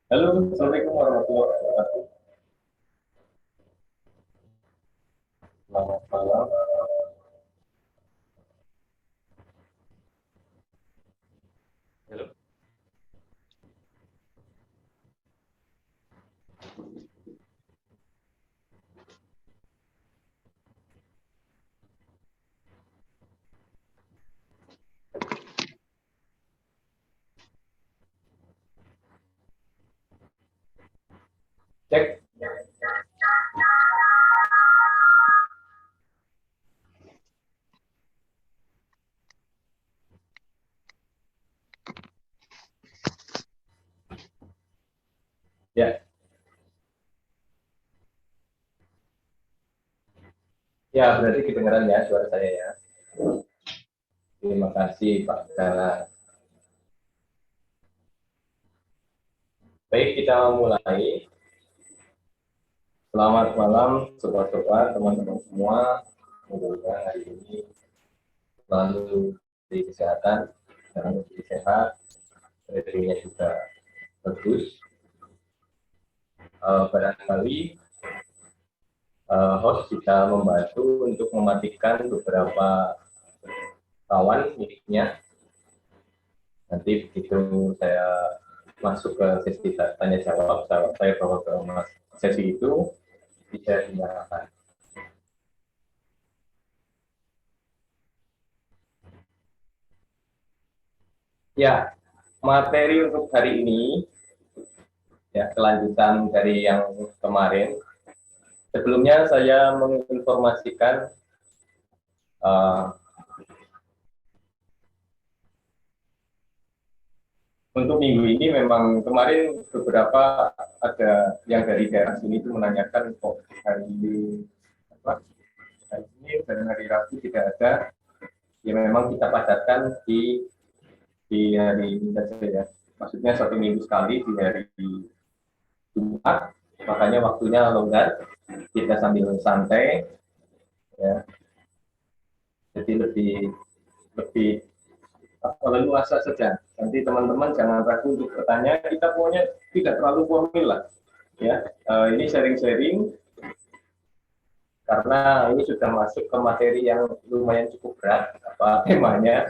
Halo, Assalamualaikum warahmatullahi wabarakatuh. Selamat malam. Halo. Cek. Ya, ya berarti kedengaran ya suara saya ya. Terima kasih Pak Dara. Baik, kita mulai. Selamat malam, sobat-sobat, teman-teman semua. Semoga hari ini selalu di kesehatan, dan lebih sehat, rezekinya juga bagus. Barangkali host bisa membantu untuk mematikan beberapa kawan miliknya. Nanti begitu saya masuk ke sesi tanya jawab, saya bawa ke sesi itu bisa dinyalakan. Ya, materi untuk hari ini ya kelanjutan dari yang kemarin. Sebelumnya saya menginformasikan uh, untuk minggu ini memang kemarin beberapa ada yang dari daerah sini itu menanyakan kok hari apa hari ini dan hari Rabu tidak ada. Ya memang kita padatkan di hari ini saja ya. Maksudnya satu minggu sekali di hari Jumat, makanya waktunya longgar. Kita sambil santai, ya. Jadi lebih lebih leluasa saja. Nanti teman-teman jangan ragu untuk bertanya. Kita pokoknya tidak terlalu formil lah, ya. Ini sharing-sharing karena ini sudah masuk ke materi yang lumayan cukup berat. Apa temanya?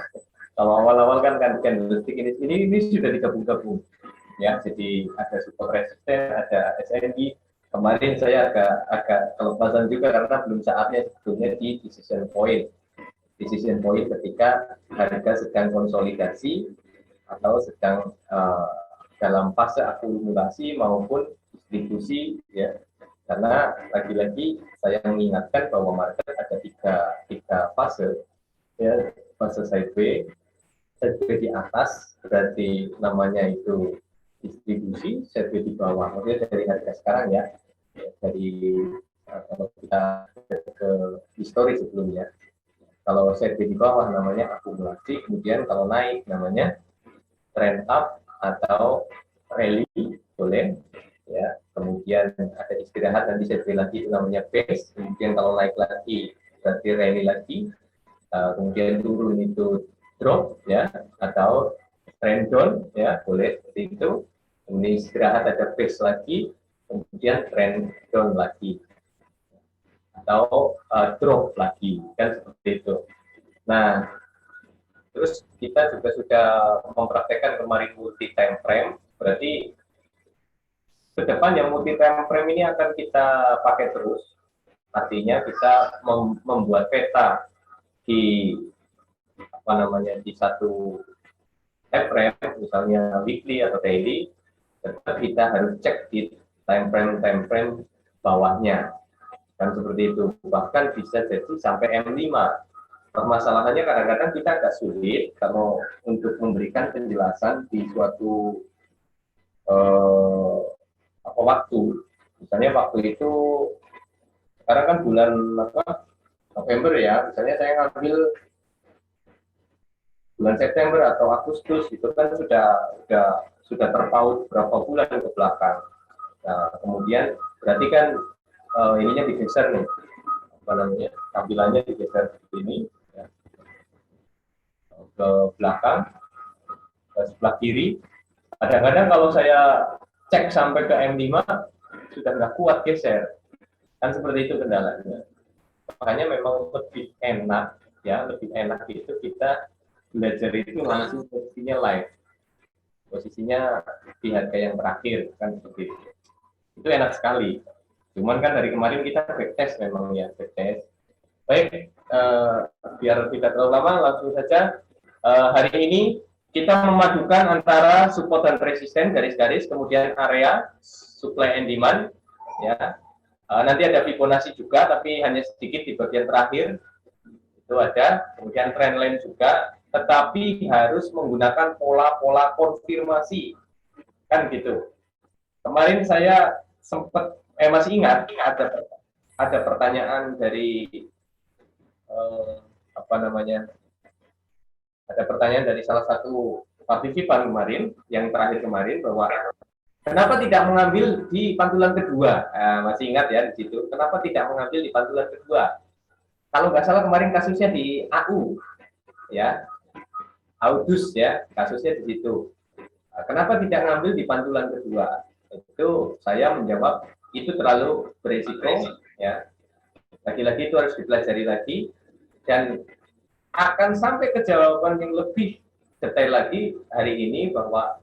Kalau awal-awal kan candlestick ini sudah digabung-gabung. Ya, jadi ada support resisten, ada SNI. Kemarin saya agak kelepasan juga karena belum saatnya sebetulnya di decision point. Decision point ketika harga sedang konsolidasi atau sedang dalam fase akumulasi maupun distribusi ya. Karena lagi-lagi saya mengingatkan bahwa market ada tiga fase ya, fase sideways di atas berarti namanya itu distribusi, sideways di bawah. Maksudnya dari harga sekarang ya, dari kalau kita ke histori sebelumnya. Kalau sideways di bawah namanya akumulasi, kemudian kalau naik namanya trend up atau rally, boleh ya. Kemudian ada istirahat nanti sideways lagi itu namanya base. Kemudian kalau naik lagi berarti rally lagi. Kemudian turun itu drop ya atau trend down ya boleh seperti itu. Kemudian istirahat ada base lagi, kemudian trend down lagi atau drop lagi kan seperti itu. Nah, terus kita juga sudah mempraktekkan kemarin multi time frame, berarti ke depan yang multi time frame ini akan kita pakai terus. Artinya kita membuat peta di apa namanya di satu time frame, misalnya weekly atau daily, tetap kita harus cek di time frame bawahnya. Kan seperti itu. Bahkan bisa jadi sampai M5. Permasalahannya kadang-kadang kita agak sulit kalau untuk memberikan penjelasan di suatu eh, apa waktu. Misalnya waktu itu sekarang kan bulan apa November ya. Misalnya saya ngambil bulan September atau Agustus itu kan sudah terpaut berapa bulan ke belakang. Nah, kemudian berarti kan ininya digeser nih, apa namanya, tampilannya digeser seperti ini ya, ke belakang, ke sebelah kiri. Kadang-kadang kalau saya cek sampai ke M5 sudah nggak kuat, geser. Kan seperti itu kendalanya. Makanya memang lebih enak, ya lebih enak itu kita belajar itu langsung posisinya live, posisinya di harga yang terakhir, kan seperti itu enak sekali. Cuman kan dari kemarin kita backtest memang ya, backtest. Baik, biar tidak terlalu lama, langsung saja. Hari ini kita memadukan antara support dan resisten, garis-garis, kemudian area supply and demand, ya. Nanti ada Fibonacci juga, tapi hanya sedikit di bagian terakhir itu ada. Kemudian trendline juga, tetapi harus menggunakan pola-pola konfirmasi, kan gitu. Kemarin saya sempat masih ingat ada pertanyaan dari apa namanya? Ada pertanyaan dari salah satu partisipan kemarin, yang terakhir kemarin, bahwa kenapa tidak mengambil di pantulan kedua? Masih ingat ya di situ. Kenapa tidak mengambil di pantulan kedua? Kalau nggak salah kemarin kasusnya di AU, ya, Audus ya, kasusnya di situ. Kenapa tidak mengambil di pantulan kedua? Itu saya menjawab itu terlalu berisiko, ya. Lagi-lagi itu harus dipelajari lagi, dan akan sampai ke jawaban yang lebih detail lagi hari ini, bahwa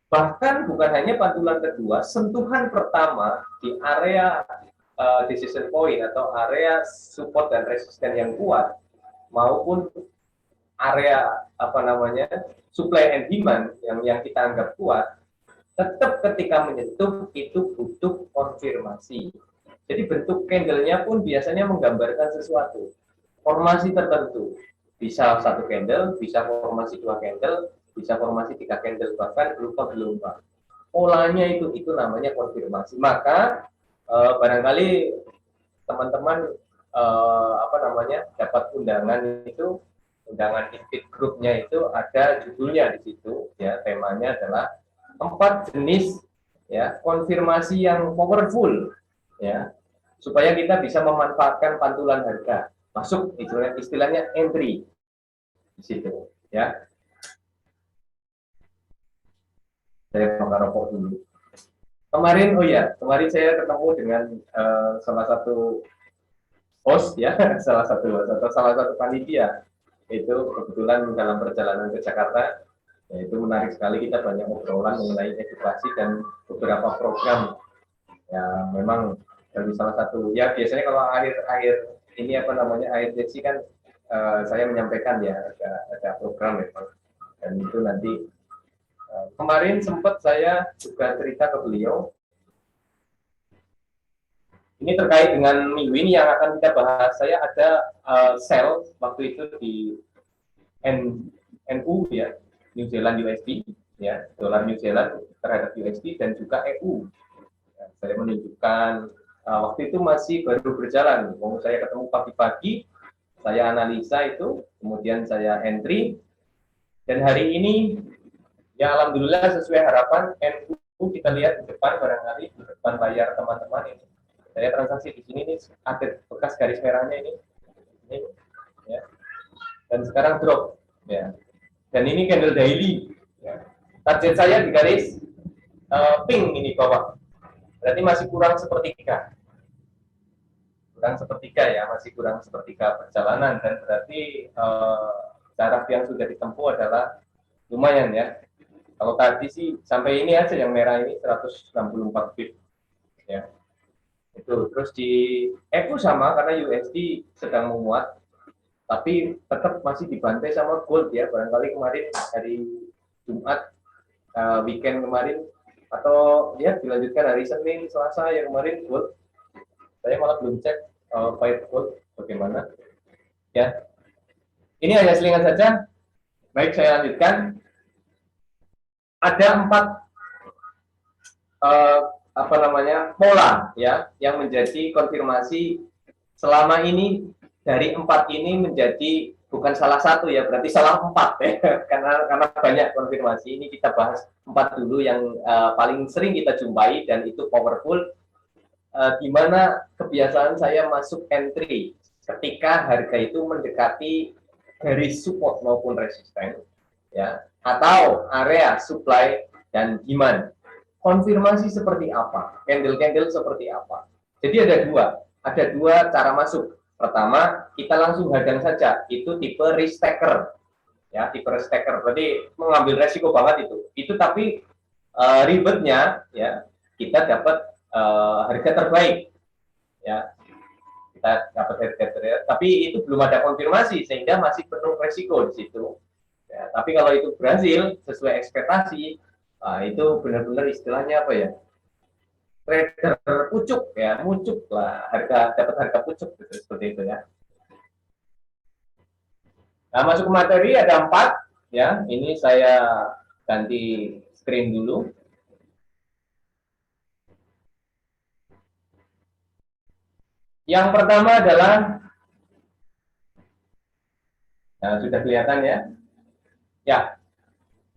bahkan bukan hanya pantulan kedua, sentuhan pertama di area decision point atau area support dan resisten yang kuat, maupun area apa namanya supply and demand yang kita anggap kuat, tetap ketika menyentuh itu butuh konfirmasi. Jadi bentuk candle-nya pun biasanya menggambarkan sesuatu, formasi tertentu. Bisa satu candle, bisa formasi dua candle, bisa formasi tiga candle, bahkan berupa gelombang. Polanya itu namanya konfirmasi. Maka barangkali teman-teman apa namanya dapat undangan itu, undangan invite grupnya itu ada judulnya di situ, ya, temanya adalah 4 jenis ya konfirmasi yang powerful, ya, supaya kita bisa memanfaatkan pantulan harga. Masuk istilahnya entry di situ, ya. Saya bakar rokok dulu. Kemarin, kemarin saya ketemu dengan salah satu host, ya, salah satu panitia. Itu kebetulan dalam perjalanan ke Jakarta, itu menarik sekali, kita banyak obrolan mengenai edukasi dan beberapa program. Ya, memang dari salah satu, ya biasanya kalau akhir ini apa namanya akhir sesi kan saya menyampaikan ya ada program memang, dan itu nanti kemarin sempat saya juga cerita ke beliau. Ini terkait dengan minggu ini yang akan kita bahas. Saya ada sell waktu itu di NU ya, New Zealand USD, ya, dolar New Zealand terhadap USD, dan juga EU. Ya, saya menunjukkan waktu itu masih baru berjalan. Saya ketemu pagi-pagi, saya analisa itu, kemudian saya entry, dan hari ini ya alhamdulillah sesuai harapan NU, kita lihat di depan, barangkali di depan layar teman-teman ini. Saya transaksi di sini nih, ada bekas garis merahnya ini ya. Dan sekarang drop, ya. Dan ini candle daily, ya. Target saya di garis pink ini bawah, berarti masih kurang sepertiga, ya, masih kurang sepertiga perjalanan, dan berarti jarak yang sudah ditempuh adalah lumayan, ya. Kalau tadi sih sampai ini aja yang merah ini 164 bit, ya. Itu terus di EU sama, karena USD sedang menguat, tapi tetap masih dibantai sama gold, ya. Barangkali kemarin hari Jumat, weekend kemarin, atau ya dilanjutkan hari Senin, Selasa yang kemarin gold. Saya malah belum cek fight gold bagaimana, ya. Ini hanya selingan saja. Baik, saya lanjutkan. Ada 4 apa namanya pola, ya, yang menjadi konfirmasi selama ini. Dari 4 ini menjadi bukan salah satu, ya, berarti salah 4 ya. karena banyak konfirmasi. Ini kita bahas 4 dulu yang paling sering kita jumpai dan itu powerful, di mana kebiasaan saya masuk entry ketika harga itu mendekati garis support maupun resisten, ya, atau area supply dan demand. konfirmasi seperti apa, candle-candle seperti apa. Jadi ada dua cara masuk. Pertama, kita langsung hadang saja, itu tipe risk taker, ya, tipe risk taker. Berarti mengambil resiko banget itu. Itu tapi ribetnya, ya, kita dapat harga terbaik, ya, kita dapat harga terbaik. Tapi itu belum ada konfirmasi, sehingga masih penuh resiko di situ. Ya, tapi kalau itu berhasil sesuai ekspektasi, itu benar-benar istilahnya apa ya? Trader pucuk ya, mucuk lah, dapat harga pucuk gitu, seperti itu ya. Nah, masuk ke materi ada 4 ya. Ini saya ganti screen dulu. Yang pertama adalah, nah, sudah kelihatan ya. Ya,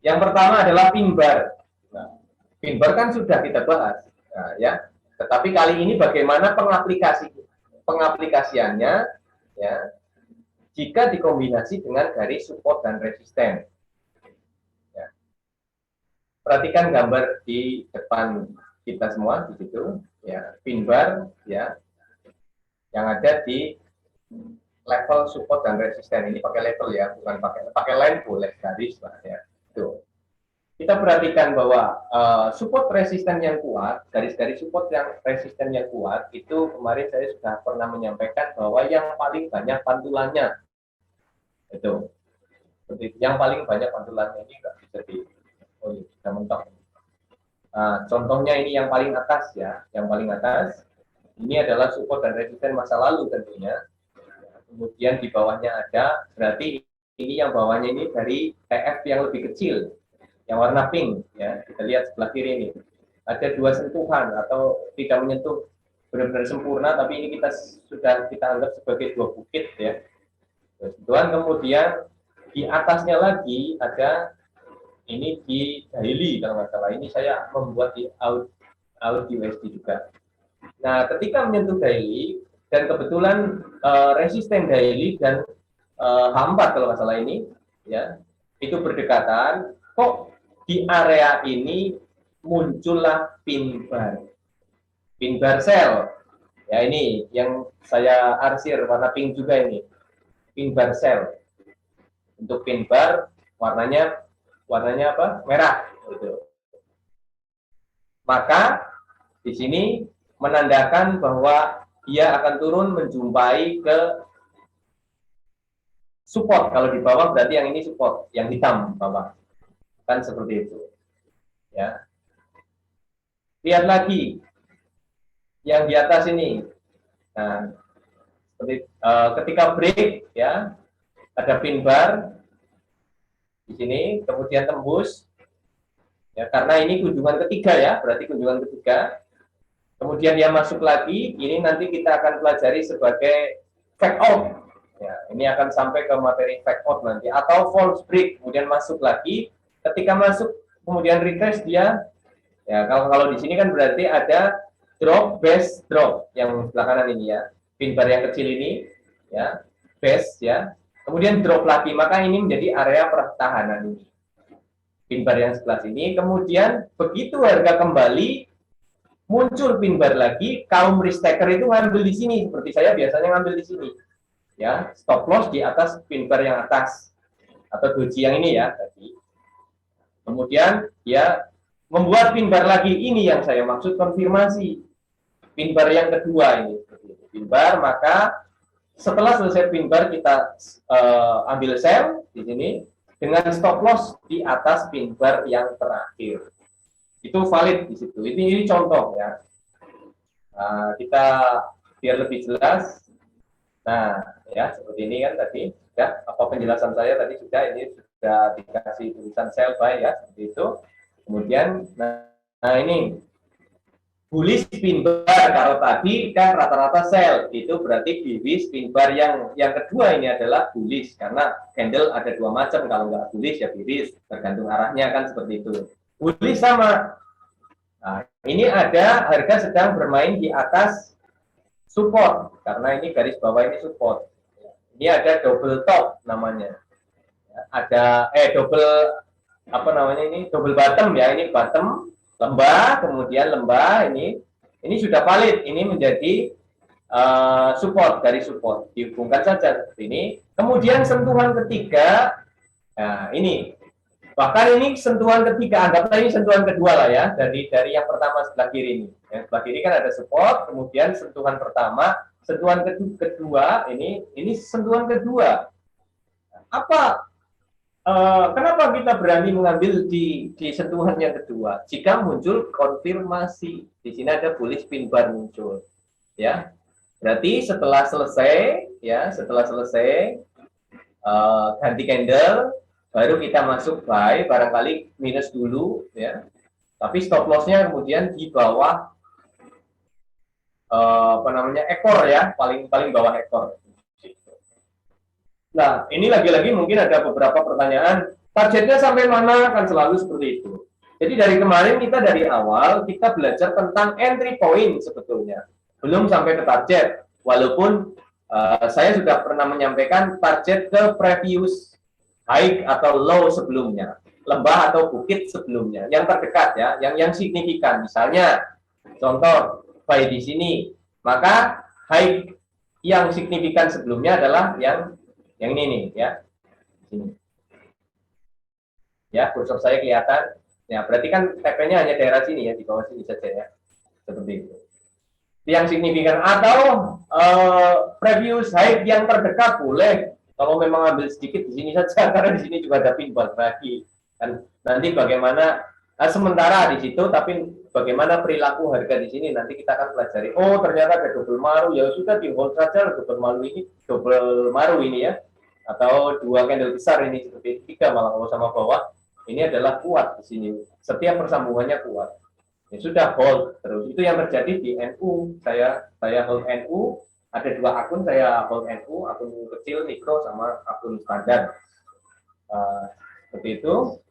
yang pertama adalah pin bar. Nah, pin bar kan sudah kita bahas, nah, ya. Tetapi kali ini bagaimana pengaplikasiannya, ya, jika dikombinasi dengan garis support dan resisten. Ya. Perhatikan gambar di depan kita semua di situ, ya, pin bar, ya, yang ada di level support dan resisten. Ini pakai level ya, bukan pakai line, boleh garis lah ya. Tuh. Kita perhatikan bahwa support resisten yang kuat, garis-garis support yang resisten yang kuat, itu kemarin saya sudah pernah menyampaikan bahwa yang paling banyak pantulannya. Itu. Yang paling banyak pantulannya ini nggak bisa di, oh iya, sudah mentok. Contohnya ini yang paling atas ya, yang paling atas. Ini adalah support dan resisten masa lalu tentunya. Kemudian di bawahnya ada, berarti ini yang bawahnya ini dari TF yang lebih kecil, yang warna pink ya. Kita lihat sebelah kiri ini ada 2 sentuhan atau tidak menyentuh benar-benar sempurna, tapi ini sudah kita anggap sebagai 2 bukit ya. Sentuhan. Kemudian di atasnya lagi ada ini di daily kalau nggak salah. Ini saya membuat di audio USD juga. Nah, ketika menyentuh daily dan kebetulan resisten daily dan H4 kalau nggak salah ini, ya, itu berdekatan, kok di area ini muncullah pin bar sell. Ya, ini yang saya arsir warna pink juga ini, pin bar sell. Untuk pin bar warnanya apa? Merah. Gitu. Maka di sini menandakan bahwa dia akan turun menjumpai ke support. Kalau di bawah berarti yang ini support, yang hitam bawah. Kan seperti itu. Ya. Lihat lagi yang di atas ini. Nah, seperti ketika break ya, ada pin bar di sini, kemudian tembus. Ya, karena ini kunjungan ketiga ya, berarti kunjungan ketiga. Kemudian dia masuk lagi, ini nanti kita akan pelajari sebagai fake out. Ya, ini akan sampai ke materi fake out nanti, atau false break, kemudian masuk lagi. Ketika masuk, kemudian retrace dia. Ya, kalau di sini kan berarti ada drop, base, drop yang sebelah kanan ini ya, pin bar yang kecil ini, ya, base ya. Kemudian drop lagi, maka ini menjadi area pertahanan ini. Pin bar yang sebelah sini, kemudian begitu harga kembali muncul pin bar lagi, kaum risk taker itu ngambil di sini, seperti saya biasanya ngambil di sini, ya, stop loss di atas pin bar yang atas atau doji yang ini ya tadi. Kemudian dia membuat pin bar lagi, ini yang saya maksud konfirmasi, pin bar yang kedua ini, pin bar. Maka setelah selesai pin bar kita ambil sell di sini dengan stop loss di atas pin bar yang terakhir. Itu valid di situ. Ini contoh ya. Kita biar lebih jelas. Nah, ya seperti ini kan tadi. Ya, apa penjelasan saya tadi sudah, ini sudah dikasih tulisan sell buy ya, seperti itu. Kemudian, nah ini bullish pin bar, kalau tadi kan rata-rata sell, itu berarti bullish pin bar yang kedua ini adalah bullish, karena candle ada 2 macam, kalau nggak bullish ya bearish, tergantung arahnya kan seperti itu. Bullish sama. Nah, ini ada harga sedang bermain di atas support, karena ini garis bawah ini support. Ini ada double top namanya. Ada double apa namanya ini, double bottom ya, ini bottom, lembah, kemudian lembah ini sudah valid, ini menjadi support dari support, dihubungkan saja seperti ini. Kemudian sentuhan ketiga, nah ini bahkan ini sentuhan ketiga, anggaplah ini sentuhan kedua lah ya, dari yang pertama sebelah kiri ini. Yang sebelah kiri kan ada support, kemudian sentuhan pertama, sentuhan kedua ini sentuhan kedua. Apa kenapa kita berani mengambil di sentuhan yang kedua? Jika muncul konfirmasi, di sini ada bullish pin bar muncul, ya. Berarti setelah selesai, ya, ganti candle, baru kita masuk buy, barangkali minus dulu, ya. Tapi stop loss-nya kemudian di bawah ekor ya, paling bawah ekor. Nah, ini lagi-lagi mungkin ada beberapa pertanyaan, targetnya sampai mana, kan selalu seperti itu. Jadi dari kemarin dari awal kita belajar tentang entry point sebetulnya, belum sampai ke target. Walaupun saya sudah pernah menyampaikan target ke previous high atau low sebelumnya, lembah atau bukit sebelumnya, yang terdekat ya, yang signifikan. Misalnya, contoh buy di sini, maka high yang signifikan sebelumnya adalah yang ini nih ya, sini. Ya, kursor saya kelihatan. Ya, berarti kan TP-nya hanya daerah sini ya, di bawah sini saja ya, seperti itu. Yang signifikan atau previous high yang terdekat boleh. Kalau memang ambil sedikit di sini saja, karena di sini juga ada pin bar lagi. Dan nanti bagaimana sementara di situ, tapi bagaimana perilaku harga di sini nanti kita akan pelajari. Oh, ternyata ada double maru, ya sudah di hold saja double maru ini ya. Atau dua candle besar ini seperti tiga malah kalau sama bawah ini adalah kuat di sini, setiap persambungannya kuat, ya sudah hold terus. Itu yang terjadi di NU. Saya hold NU, ada dua akun, saya hold NU, akun kecil mikro sama akun standar, seperti itu.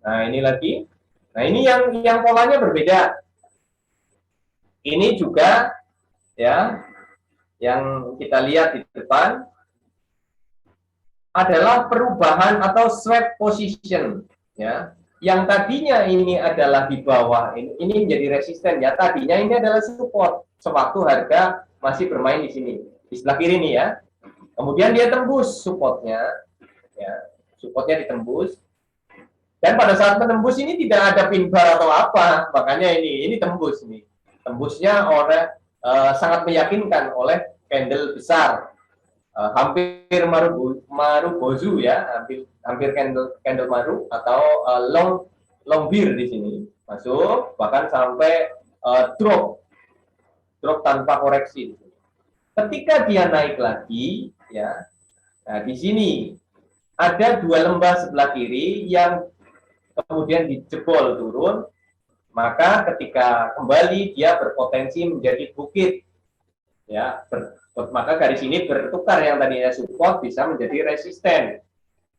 Nah ini lagi, nah ini yang polanya berbeda. Ini juga ya yang kita lihat di depan adalah perubahan atau swap position ya. Yang tadinya ini adalah di bawah, ini menjadi resisten ya. Tadinya ini adalah support sewaktu harga masih bermain di sini, di sebelah kiri nih ya. Kemudian dia tembus supportnya ya, supportnya ditembus. Dan pada saat menembus ini tidak ada pin bar atau apa, makanya ini tembus nih. Tembusnya sangat meyakinkan oleh candle besar. Hampir maru bozu ya, hampir candle maru atau long bear di sini masuk, bahkan sampai drop tanpa koreksi. Ketika dia naik lagi ya, nah di sini ada dua lembah sebelah kiri yang kemudian dijebol turun, maka ketika kembali dia berpotensi menjadi bukit ya. Maka garis ini bertukar, yang tadinya support bisa menjadi resisten.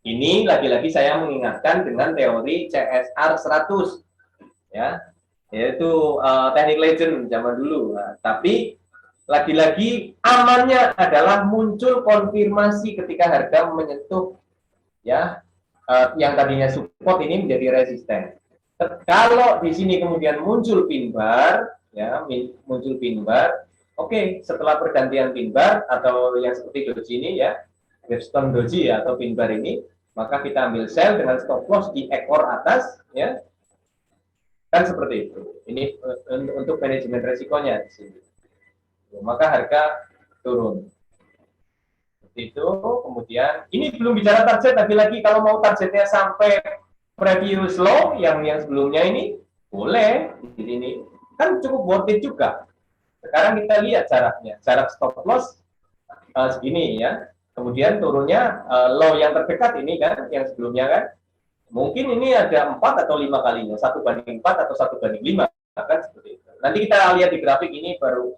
Ini lagi-lagi saya mengingatkan dengan teori CSR 100 ya, yaitu teknik legend zaman dulu. Nah, tapi lagi-lagi amannya adalah muncul konfirmasi ketika harga menyentuh ya yang tadinya support ini menjadi resisten. Kalau di sini kemudian muncul pin bar ya, muncul pin bar. Oke, setelah pergantian pin bar atau yang seperti doji ini ya, Webstone doji ya, atau pin bar ini, maka kita ambil sell dengan stop loss di ekor atas ya. Kan seperti itu. Ini untuk manajemen resikonya di sini. Maka harga turun. Seperti itu. Kemudian ini belum bicara target, tapi lagi kalau mau targetnya sampai previous low yang sebelumnya ini boleh di sini. Kan cukup worth it juga. Sekarang kita lihat jarak stop loss segini ya. Kemudian turunnya low yang terdekat ini kan, yang sebelumnya kan. Mungkin ini ada 4 atau 5 kalinya, 1/4 atau 1/5 kan seperti itu. Nanti kita lihat di grafik ini baru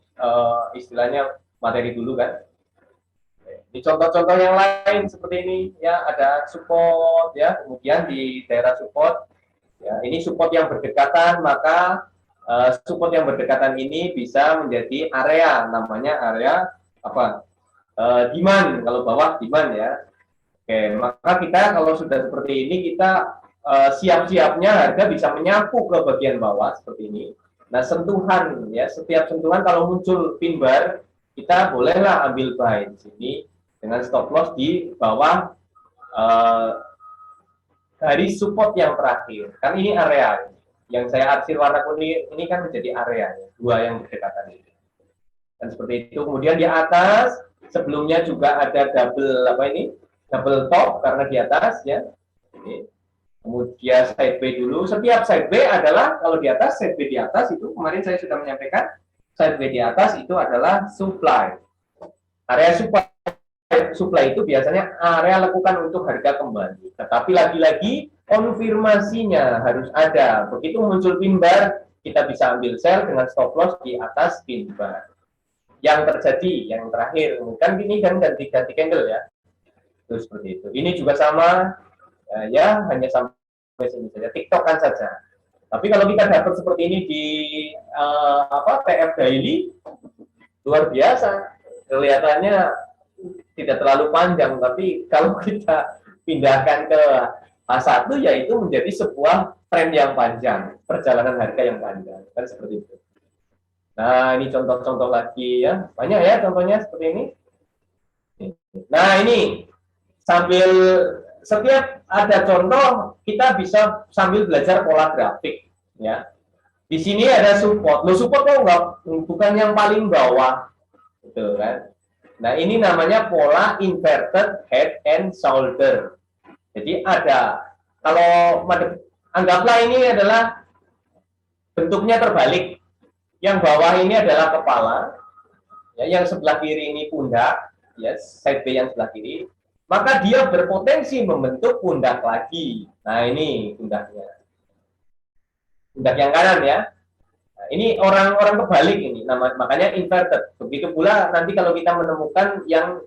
istilahnya materi dulu kan. Di contoh-contoh yang lain seperti ini ya, ada support ya, kemudian di daerah support ya, ini support yang berdekatan, maka support yang berdekatan ini bisa menjadi area, namanya area apa? Demand, kalau bawah demand ya. Oke, maka kita kalau sudah seperti ini kita siap-siapnya harga bisa menyapu ke bagian bawah seperti ini. Nah, sentuhan ya, setiap sentuhan kalau muncul pin bar, kita bolehlah ambil buy di sini dengan stop loss di bawah garis support yang terakhir. Kan ini area yang saya arsir warna kuning ini kan menjadi area dua yang berdekatan ini. Dan seperti itu. Kemudian di atas sebelumnya juga ada double apa ini? Double top karena di atas ya. Ini. Kemudian side B dulu. Setiap side B adalah kalau di atas, side B di atas itu kemarin saya sudah menyampaikan side B di atas itu adalah supply. Area supply itu biasanya area lekukan untuk harga kembali. Tetapi lagi-lagi konfirmasinya harus ada. Begitu muncul pin bar, kita bisa ambil sell dengan stop loss di atas pin bar. Yang terjadi yang terakhir, kan ini kan ganti candle ya. Terus seperti itu. Ini juga sama ya, hanya sampai sini saja, tiktokan saja. Tapi kalau kita dapat seperti ini di TF daily, luar biasa. Kelihatannya tidak terlalu panjang, tapi kalau kita pindahkan ke A1 yaitu menjadi sebuah tren yang panjang, perjalanan harga yang panjang, kan seperti itu. Nah, ini contoh-contoh lagi ya, banyak ya contohnya seperti ini. Nah, ini sambil setiap ada contoh kita bisa sambil belajar pola grafik ya. Di sini ada support. Lo support kok enggak, bukan yang paling bawah, gitu kan? Nah, ini namanya pola inverted head and shoulder. Jadi ada, kalau anggaplah ini adalah bentuknya terbalik. Yang bawah ini adalah kepala, ya, yang sebelah kiri ini pundak, ya, side B yang sebelah kiri. Maka dia berpotensi membentuk pundak lagi. Nah, ini pundaknya. Pundak yang kanan ya. Nah, ini orang-orang kebalik ini, makanya inverted. Begitu pula nanti kalau kita menemukan yang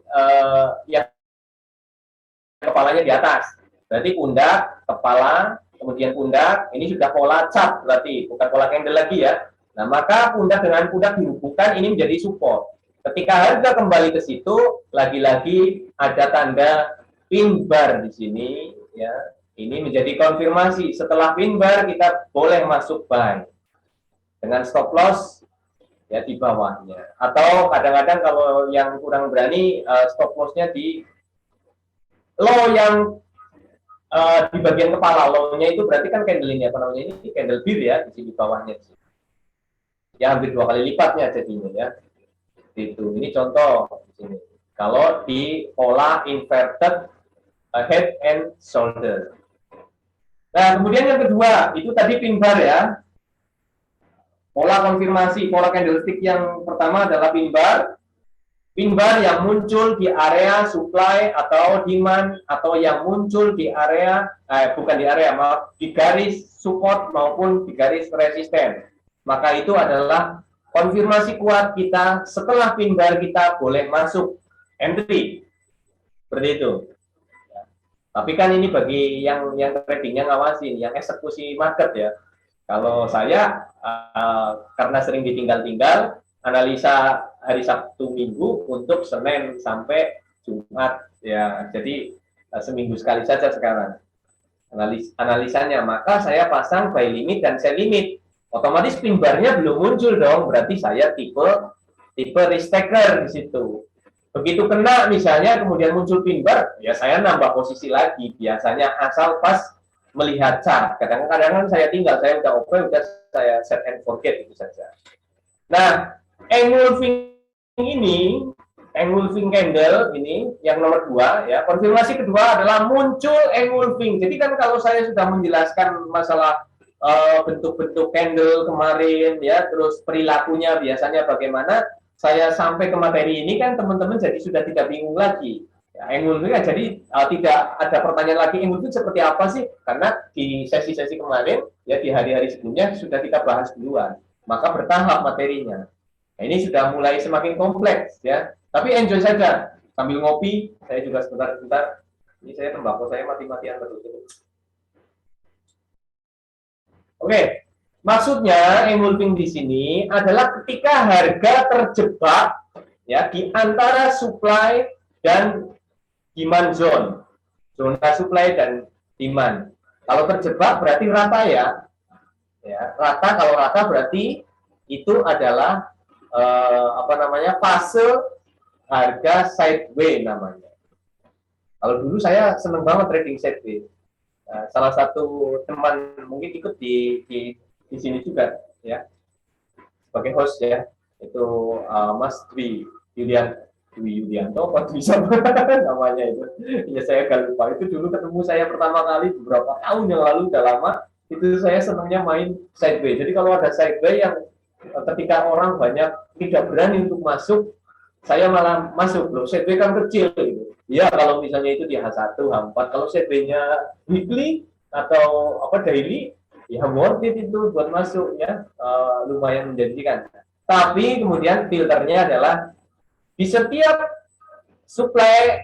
kepalanya di atas, berarti pundak, kepala, kemudian pundak. Ini sudah pola chart berarti, bukan pola candle lagi ya. Nah, maka pundak dengan pundak dihubungkan ini menjadi support. Ketika harga kembali ke situ, lagi-lagi ada tanda pin bar di sini ya. Ini menjadi konfirmasi. Setelah pin bar kita boleh masuk buy dengan stop loss ya di bawahnya. Atau kadang-kadang kalau yang kurang berani stop loss-nya di low yang di bagian kepala. Low-nya itu berarti kan candle ini apa namanya, ini candle bir ya, di sini bawahnya. Ya hampir 2 kali lipatnya jadinya ya. Itu. Ini contoh di sini. Kalau di pola inverted head and shoulder. Nah, kemudian yang kedua, itu tadi pin bar ya. Pola konfirmasi, pola candlestick yang pertama adalah pin bar. Pin bar yang muncul di area supply atau demand, atau yang muncul di area, bukan di area, maaf, di garis support maupun di garis resisten. Maka itu adalah konfirmasi kuat kita. Setelah pin bar kita boleh masuk entry. Seperti itu. Tapi kan ini bagi yang tradingnya ngawasin, yang eksekusi market ya. Kalau saya karena sering ditinggal-tinggal, analisa hari Sabtu Minggu untuk Senin sampai Jumat ya. Jadi seminggu sekali saja sekarang analisanya. Maka saya pasang buy limit dan sell limit. Otomatis pin bar-nya belum muncul dong, berarti saya tipe risk taker di situ. Begitu kena misalnya kemudian muncul pin bar, ya saya nambah posisi lagi. Biasanya asal pas melihat chart. Kadang-kadang saya tinggal, saya udah open, udah saya set and forget itu saja. Nah, engulfing ini, engulfing candle ini yang nomor 2 ya. Konfirmasi kedua adalah muncul engulfing. Jadi kan kalau saya sudah menjelaskan masalah bentuk-bentuk candle kemarin ya, terus perilakunya biasanya bagaimana, saya sampai ke materi ini kan teman-teman jadi sudah tidak bingung lagi. Ya, engulfing jadi tidak ada pertanyaan lagi engulfing seperti apa sih? Karena di sesi-sesi kemarin ya, di hari-hari sebelumnya sudah kita bahas duluan. Maka bertahap materinya. Nah, ini sudah mulai semakin kompleks ya. Tapi enjoy saja sambil ngopi. Saya juga sebentar-sebentar. Ini saya tembakau saya mati-matian betul. Oke. Maksudnya engulfing di sini adalah ketika harga terjebak ya di antara supply dan demand zone. Zona supply dan demand. Kalau terjebak berarti rata ya. Ya, rata, kalau rata berarti itu adalah apa namanya, fase harga sideways namanya. Kalau dulu saya seneng banget trading sideways. Salah satu teman mungkin ikut di sini juga ya, sebagai host ya, itu Mas Dwi Yulianto apa Dwi siapa namanya itu, ya saya agak lupa. Itu dulu ketemu saya pertama kali beberapa tahun yang lalu, udah lama. Itu saya senangnya main sideway. Jadi kalau ada sideway yang ketika orang banyak tidak berani untuk masuk, saya malah masuk loh. Sideway kan kecil gitu. Ya kalau misalnya itu di H1, H4, kalau sideway-nya weekly atau apa daily, ya worth it itu buat masuk ya, lumayan menjanjikan. Tapi kemudian filternya adalah di setiap supply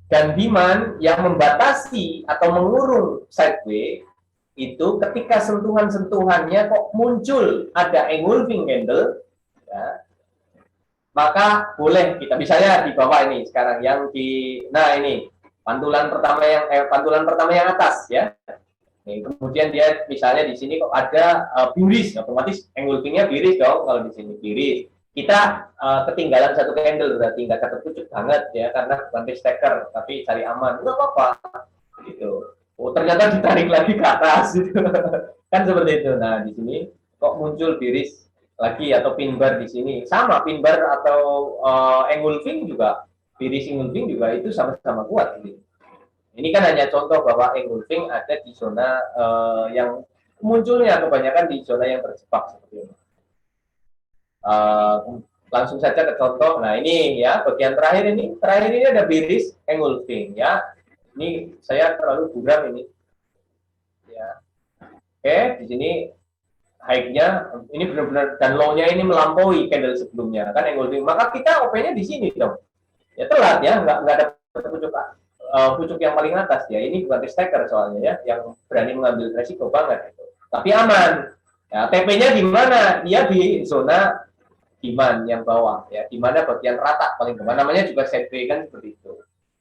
dan demand yang membatasi atau mengurung sideway itu, ketika sentuhan-sentuhannya kok muncul ada engulfing candle, ya, maka boleh kita, misalnya di bawah ini sekarang yang di, nah ini pantulan pertama yang atas ya. Nih, kemudian dia misalnya di sini kok ada biris, otomatis engulfingnya biris dong. Kalau di sini biris, kita ketinggalan satu candle, berarti nggak tertutup banget ya, karena bukan stacker tapi cari aman, nggak apa-apa gitu. Oh ternyata ditarik lagi ke atas gitu. Kan seperti itu. Nah di sini kok muncul biris lagi atau pin bar di sini, sama pin bar atau engulfing juga, biris engulfing juga itu sama-sama kuat gitu. Ini kan hanya contoh bahwa engulfing ada di zona yang munculnya kebanyakan di zona yang terjebak seperti ini. Langsung saja ke contoh. Nah ini ya bagian terakhir ini ada biris engulfing ya. Ini saya terlalu buram ini. Ya. Oke, di sini high-nya ini benar-benar dan low-nya ini melampaui candle sebelumnya kan engulfing. Maka kita OP-nya di sini dong. Ya telat ya, nggak ada pucuk yang paling atas ya. Ini bukan stacker soalnya ya, yang berani mengambil resiko banget itu. Tapi aman. Ya, TP-nya di mana? Dia di zona demand yang bawah ya, di mana bagian rata paling bawah. Namanya juga setway kan seperti itu.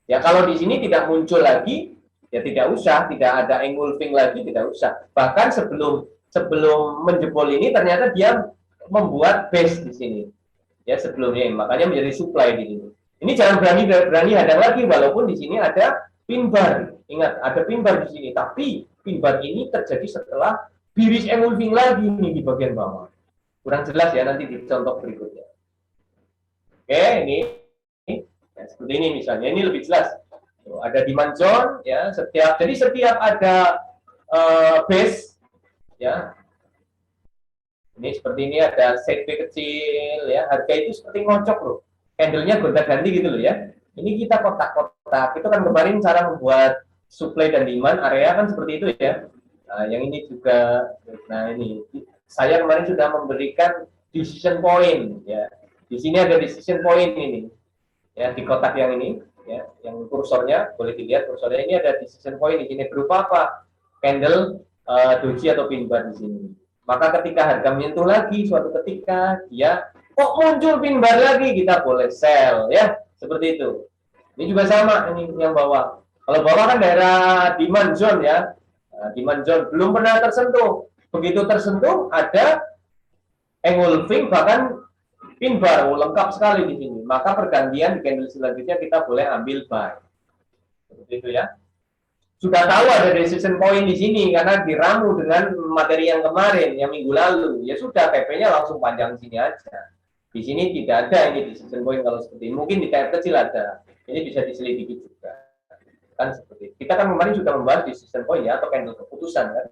Ya kalau di sini tidak muncul lagi, ya tidak usah, tidak ada engulfing lagi, tidak usah. Bahkan sebelum menjebol ini ternyata dia membuat base di sini. Ya sebelumnya, makanya menjadi supply di sini. Ini jangan berani hadang lagi, walaupun di sini ada pin bar. Ingat, ada pin bar di sini, tapi pin bar ini terjadi setelah biris engulfing lagi nih di bagian bawah. Kurang jelas ya nanti di contoh berikutnya. Oke, ini ya, seperti ini misalnya, ini lebih jelas. Ada demand zone ya, jadi setiap ada base ya. Ini seperti ini ada setway kecil ya, harga itu seperti ngocok loh. Candle-nya gonta-ganti gitu loh ya. Ini kita kotak-kotak. Itu kan kemarin cara membuat supply dan demand area kan seperti itu ya. Nah, yang ini juga, nah ini saya kemarin sudah memberikan decision point ya. Di sini ada decision point ini ya, di kotak yang ini ya, yang kursornya boleh dilihat, kursornya ini ada decision point di sini berupa apa? Candle doji atau pin bar di sini. Maka ketika harga menyentuh lagi suatu ketika dia kok muncul pin bar lagi, kita boleh sell ya, seperti itu. Ini juga sama, ini yang bawah. Kalau bawah kan daerah demand zone ya. Nah, demand zone belum pernah tersentuh. Begitu tersentuh ada engulfing bahkan pin bar, lengkap sekali di sini. Maka pergantian di candle selanjutnya kita boleh ambil buy. Seperti itu ya. Sudah tahu ada decision point di sini karena diramu dengan materi yang kemarin, yang minggu lalu. Ya sudah, TP-nya langsung panjang sini aja. Di sini tidak ada ini decision point kalau seperti ini. Mungkin di TF kecil ada. Ini bisa diselidiki juga. Kan seperti itu. Kita kan kemarin sudah membahas decision point ya, atau candle keputusan kan.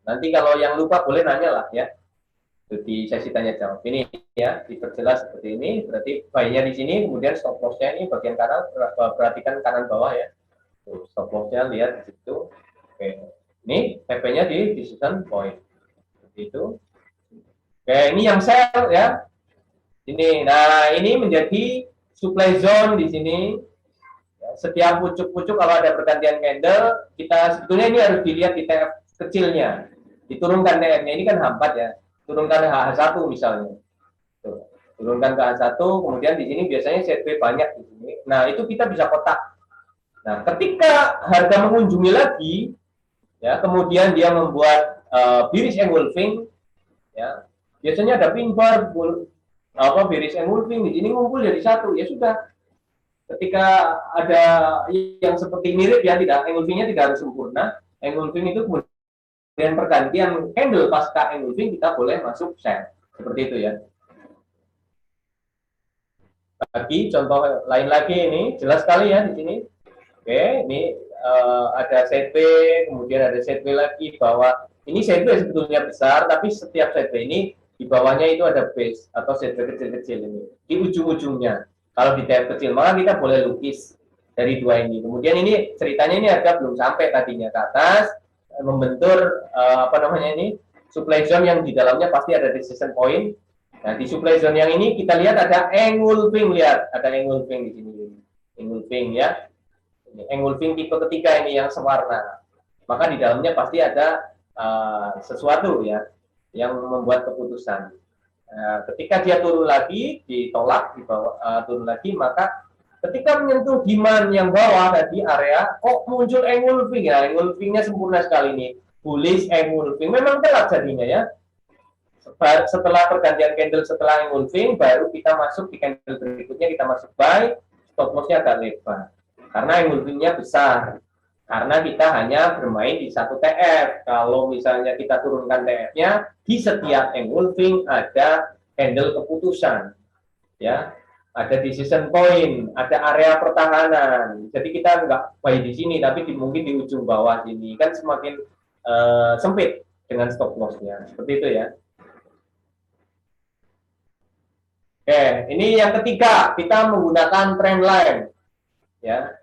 Nanti kalau yang lupa boleh nanya lah ya. Di sesi tanya jawab ini ya, diperjelas seperti ini. Berarti buy-nya di sini, kemudian stop loss-nya ini bagian kanan, perhatikan kanan bawah ya. Stop loss-nya lihat di situ. Oke. Ini TP-nya di decision point. Seperti itu. Oke, ini yang sell ya. Ini. Nah, ini menjadi supply zone di sini. Setiap pucuk-pucuk kalau ada pergantian candle, kita sebetulnya ini harus dilihat di TF kecilnya. Diturunkan TF-nya, ini kan H4 ya. Turunkan H1 misalnya. Tuh. Turunkan ke H1, kemudian di sini biasanya ZB banyak di sini. Nah, itu kita bisa kotak. Nah, ketika harga mengunjungi lagi, Ya, kemudian dia membuat bearish engulfing, ya. Biasanya ada pin bar, bearish engulfing di sini ngumpul jadi satu, ya sudah. Ketika ada yang seperti mirip ya, tidak engulfingnya tidak harus sempurna. Engulfing itu kemudian pergantian candle pasca engulfing kita boleh masuk sell. Seperti itu ya. Lagi contoh lain lagi ini jelas sekali ya di sini. Oke, ini ada setb, kemudian ada setb lagi bahwa ini setb sebetulnya besar, tapi setiap setb ini di bawahnya itu ada base atau setb kecil-kecil ini di ujung-ujungnya. Kalau di tab kecil, maka kita boleh lukis dari dua ini. Kemudian ini ceritanya ini harga belum sampai tadinya ke atas, membentur apa namanya ini supply zone yang di dalamnya pasti ada decision point. Nah, di supply zone yang ini kita lihat ada engulfing, lihat ada engulfing di sini, engulfing ya. Engulfing tipe ketiga ini yang sewarna. Maka di dalamnya pasti ada sesuatu ya yang membuat keputusan. Ketika dia turun lagi, ditolak, turun lagi, maka ketika menyentuh demand yang bawah tadi area, kok muncul engulfing ya, engulfingnya sempurna sekali ini, bullish engulfing, memang telat jadinya ya. Setelah pergantian candle setelah engulfing, baru kita masuk di candle berikutnya, kita masuk buy, stop loss-nya agak lebar, karena engulfingnya besar. Karena kita hanya bermain di satu TF. Kalau misalnya kita turunkan TF-nya, di setiap engulfing ada handle keputusan, ya, ada decision point, ada area pertahanan. Jadi kita nggak buy di sini, tapi mungkin di ujung bawah sini kan semakin sempit dengan stop loss-nya. Seperti itu ya. Oke, ini yang ketiga, kita menggunakan trend line, ya.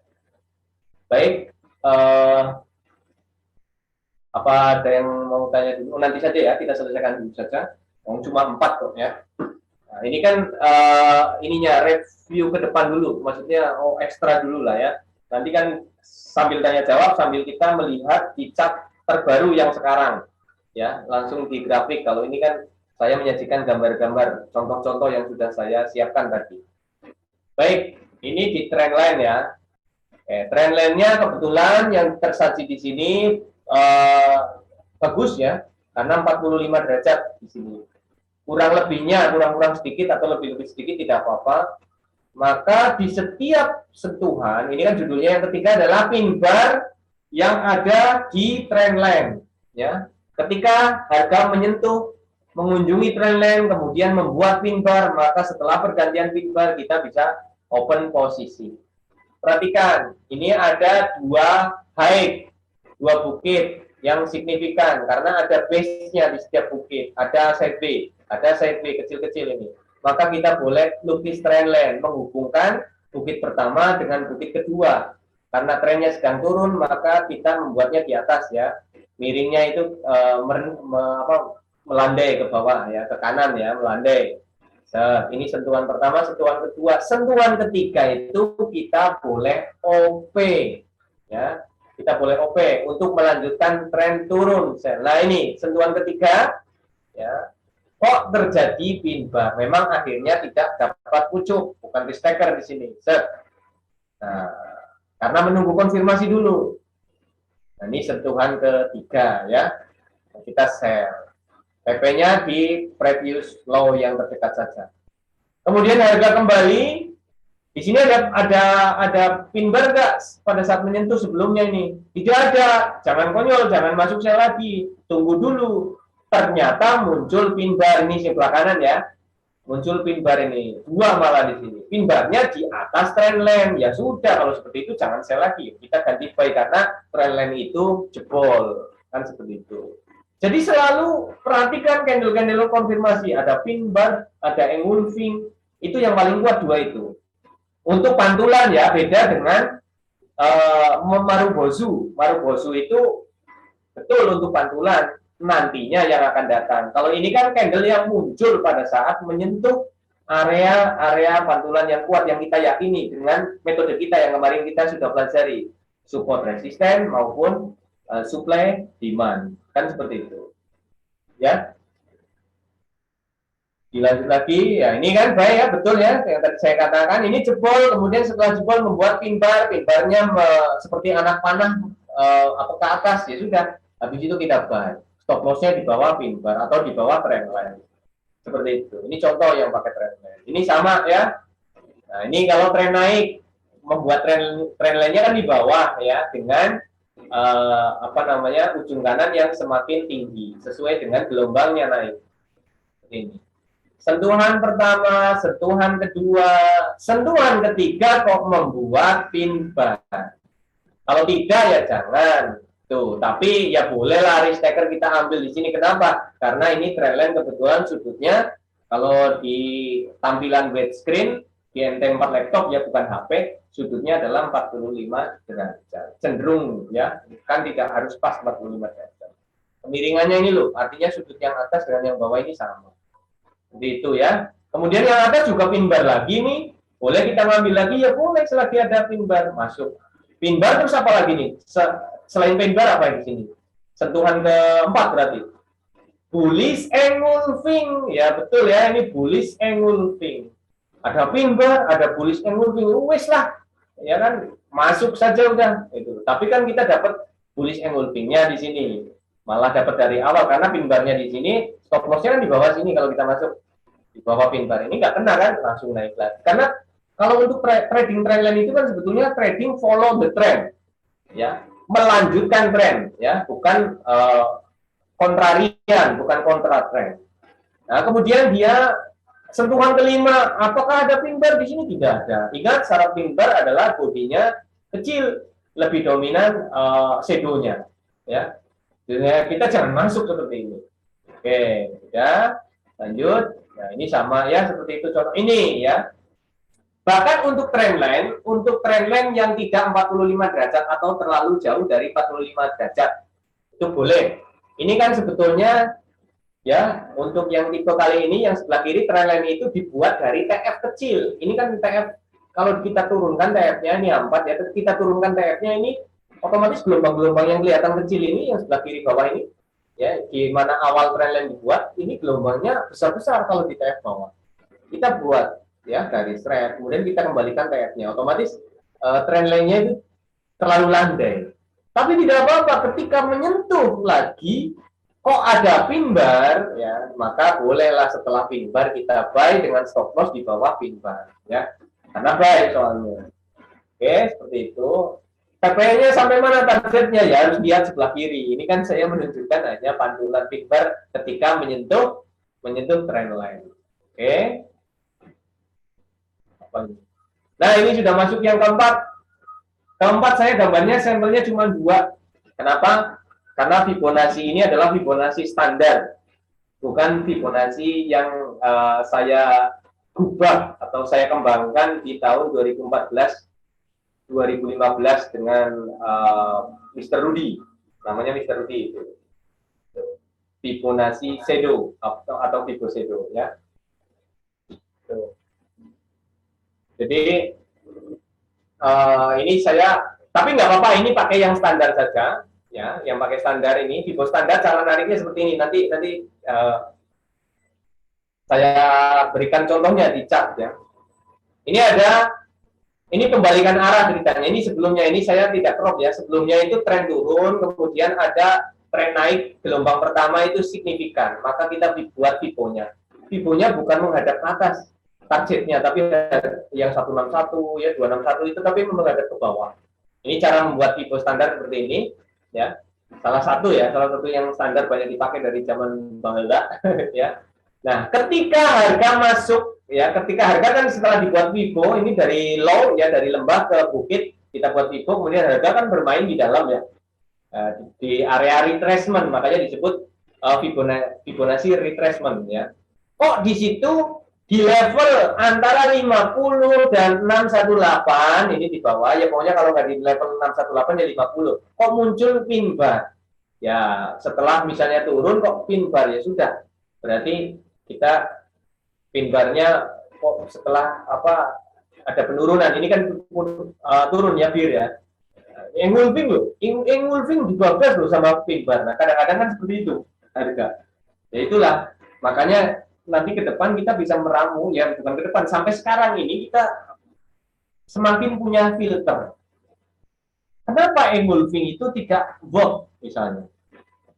Baik. Apa ada yang mau tanya dulu? Nanti saja ya, kita selesaikan dulu saja. Cuma 4 kok ya. Nah, ini kan ininya review ke depan dulu, maksudnya ekstra dulu lah ya. Nanti kan sambil tanya jawab, sambil kita melihat di chart terbaru yang sekarang, ya, langsung di grafik. Kalau ini kan saya menyajikan gambar-gambar, contoh-contoh yang sudah saya siapkan tadi. Baik, ini di trend line ya. Trend line-nya kebetulan yang tersaji di sini bagus ya, karena 45 derajat di sini. Kurang lebihnya, kurang sedikit atau lebih sedikit tidak apa-apa. Maka di setiap sentuhan, ini kan judulnya yang ketiga adalah pin bar yang ada di trend line. Ya, ketika harga menyentuh, mengunjungi trend line, kemudian membuat pin bar, maka setelah pergantian pin bar kita bisa open posisi. Perhatikan, ini ada dua high, dua bukit yang signifikan karena ada base-nya di setiap bukit, ada side B kecil-kecil ini. Maka kita boleh lukis trend line menghubungkan bukit pertama dengan bukit kedua. Karena trennya sedang turun, maka kita membuatnya di atas ya. Miringnya itu melandai ke bawah ya, ke kanan ya, melandai. Ini sentuhan pertama, sentuhan kedua, sentuhan ketiga itu kita boleh OP, ya, kita boleh OP untuk melanjutkan tren turun. Nah ini sentuhan ketiga, ya, kok terjadi pin bar? Memang akhirnya tidak dapat pucuk, bukan restaker di sini. Nah, karena menunggu konfirmasi dulu. Nah, ini sentuhan ketiga, ya, kita sell. PP-nya di previous low yang terdekat saja. Kemudian harga kembali. Di sini ada pin bar nggak pada saat menyentuh sebelumnya ini? Tidak ada. Jangan konyol, jangan masuk sell lagi. Tunggu dulu. Ternyata muncul pin bar ini sebelah kanan ya. Muncul pin bar ini. Dua malah di sini. Pin barnya di atas trend line. Ya sudah, kalau seperti itu jangan sell lagi. Kita ganti buy karena trend line itu jebol. Kan seperti itu. Jadi selalu perhatikan candle-candle konfirmasi, ada pin bar, ada engulfing, itu yang paling kuat dua itu. Untuk pantulan ya beda dengan Marubozu. Marubozu itu betul untuk pantulan nantinya yang akan datang. Kalau ini kan candle yang muncul pada saat menyentuh area pantulan yang kuat yang kita yakini dengan metode kita yang kemarin kita sudah pelajari, support resisten maupun supply demand. Kan seperti itu ya. Dilanjut lagi ya, ini kan baik ya, betul ya yang tadi saya katakan, ini jebol, kemudian setelah jebol membuat pin barnya seperti anak panah atau ke atas, ya sudah Habis itu kita buy. Stop loss-nya di bawah pin bar atau di bawah trendline. Seperti itu. Ini contoh yang pakai trendline. Ini sama ya. Nah, ini kalau tren naik, membuat trendline-nya kan di bawah ya, dengan apa namanya, ujung kanan yang semakin tinggi sesuai dengan gelombangnya naik. Ini. Sentuhan pertama, sentuhan kedua, sentuhan ketiga kok membuat pin bar. Kalau tidak ya jangan. Tuh, tapi ya bolehlah risk taker kita ambil di sini. Kenapa? Karena ini trendline kebetulan sudutnya kalau di tampilan wet screen di NT4 laptop ya, bukan HP, sudutnya adalah 45 derajat. Cenderung ya, kan tidak harus pas 45 derajat. Kemiringannya ini loh, artinya sudut yang atas dengan yang bawah ini sama. Seperti itu ya. Kemudian yang atas juga pin bar lagi nih. Boleh kita ngambil lagi? Ya boleh, selagi ada pin bar masuk. Pin bar terus apa lagi nih? Selain pin bar apa di sini? Sentuhan keempat berarti. Bullish engulfing. Ya betul ya, ini bullish engulfing. Ada pin bar, ada bullish engulfing. Wes lah. Ya kan, masuk saja udah itu. Tapi kan kita dapat bullish engulfingnya di sini. Malah dapat dari awal karena pin barnya di sini, stop loss-nya kan di bawah sini kalau kita masuk. Di bawah pin bar ini nggak kena kan, langsung naik lagi. Karena kalau untuk trading trendline itu kan sebetulnya trading follow the trend. Ya, melanjutkan tren ya, bukan kontrarian, bukan kontra tren. Nah, kemudian dia sentuhan kelima, apakah ada pin bar di sini? Tidak ada. Ingat, syarat pin bar adalah bodinya kecil, lebih dominan shadow-nya ya. Jadi kita jangan masuk seperti ini. Oke, ya. Lanjut. Nah, ini sama ya, seperti itu contoh ini ya. Bahkan untuk trendline yang tidak 45 derajat atau terlalu jauh dari 45 derajat, itu boleh. Ini kan sebetulnya ya, untuk yang tipe kali ini, yang sebelah kiri trendline itu dibuat dari TF kecil. Ini kan TF, kalau kita turunkan TF-nya, ini 4 ya, kita turunkan TF-nya ini, otomatis gelombang-gelombang yang kelihatan kecil ini, yang sebelah kiri bawah ini, ya, di mana awal trendline dibuat, ini gelombangnya besar-besar kalau di TF bawah. Kita buat ya garis red, kemudian kita kembalikan TF-nya, otomatis trendline-nya itu terlalu landai. Tapi tidak apa-apa, ketika menyentuh lagi kok ada pin bar ya, maka bolehlah setelah pin bar kita buy dengan stop loss di bawah pin bar ya, karena buy soalnya. Oke, seperti itu. TP-nya sampai mana targetnya ya, harus lihat sebelah kiri. Ini kan saya menunjukkan hanya pantulan pin bar ketika menyentuh trendline. Oke. Nah, ini sudah masuk yang keempat. Keempat saya gambarnya sampelnya cuma 2. Kenapa? Karena Fibonacci ini adalah Fibonacci standar, bukan Fibonacci yang saya ubah atau saya kembangkan di tahun 2014-2015 dengan Mr. Rudy, namanya Mr. Rudy itu. Fibonacci Shadow atau Fibo Shadow ya. Jadi ini saya, tapi nggak apa-apa, ini pakai yang standar saja. Ya, yang pakai standar ini, Fibo standar cara nariknya seperti ini. Nanti saya berikan contohnya di chart ya. Ini pembalikan arah ceritanya. Ini sebelumnya ini saya tidak crop ya. Sebelumnya itu tren turun, kemudian ada tren naik, gelombang pertama itu signifikan. Maka kita buat Fibonya. Fibonya bukan menghadap ke atas targetnya, tapi yang 161 ya 261 itu tapi menghadap ke bawah. Ini cara membuat Fibo standar seperti ini. Ya, salah satu yang standar banyak dipakai dari zaman Bang Helda ya. Nah, ketika harga masuk ya, ketika harga kan setelah dibuat Fibo ini dari low ya, dari lembah ke bukit kita buat Fibo, kemudian harga kan bermain di dalam ya, di area retracement, makanya disebut Fibonacci retracement ya. Kok di situ di level antara 50 dan 618 ini di bawah ya, pokoknya kalau nggak di level 618 ya 50, kok muncul pin bar ya, setelah misalnya turun kok pin bar, ya sudah berarti kita pin barnya kok setelah ada penurunan, ini kan turun ya bir ya, engulfing loh, engulfing dibabas loh sama pin bar. Nah kadang-kadang kan seperti itu harga ya, itulah makanya nanti ke depan kita bisa meramu ya, bukan ke depan, sampai sekarang ini kita semakin punya filter. Kenapa engulfing itu tidak work misalnya?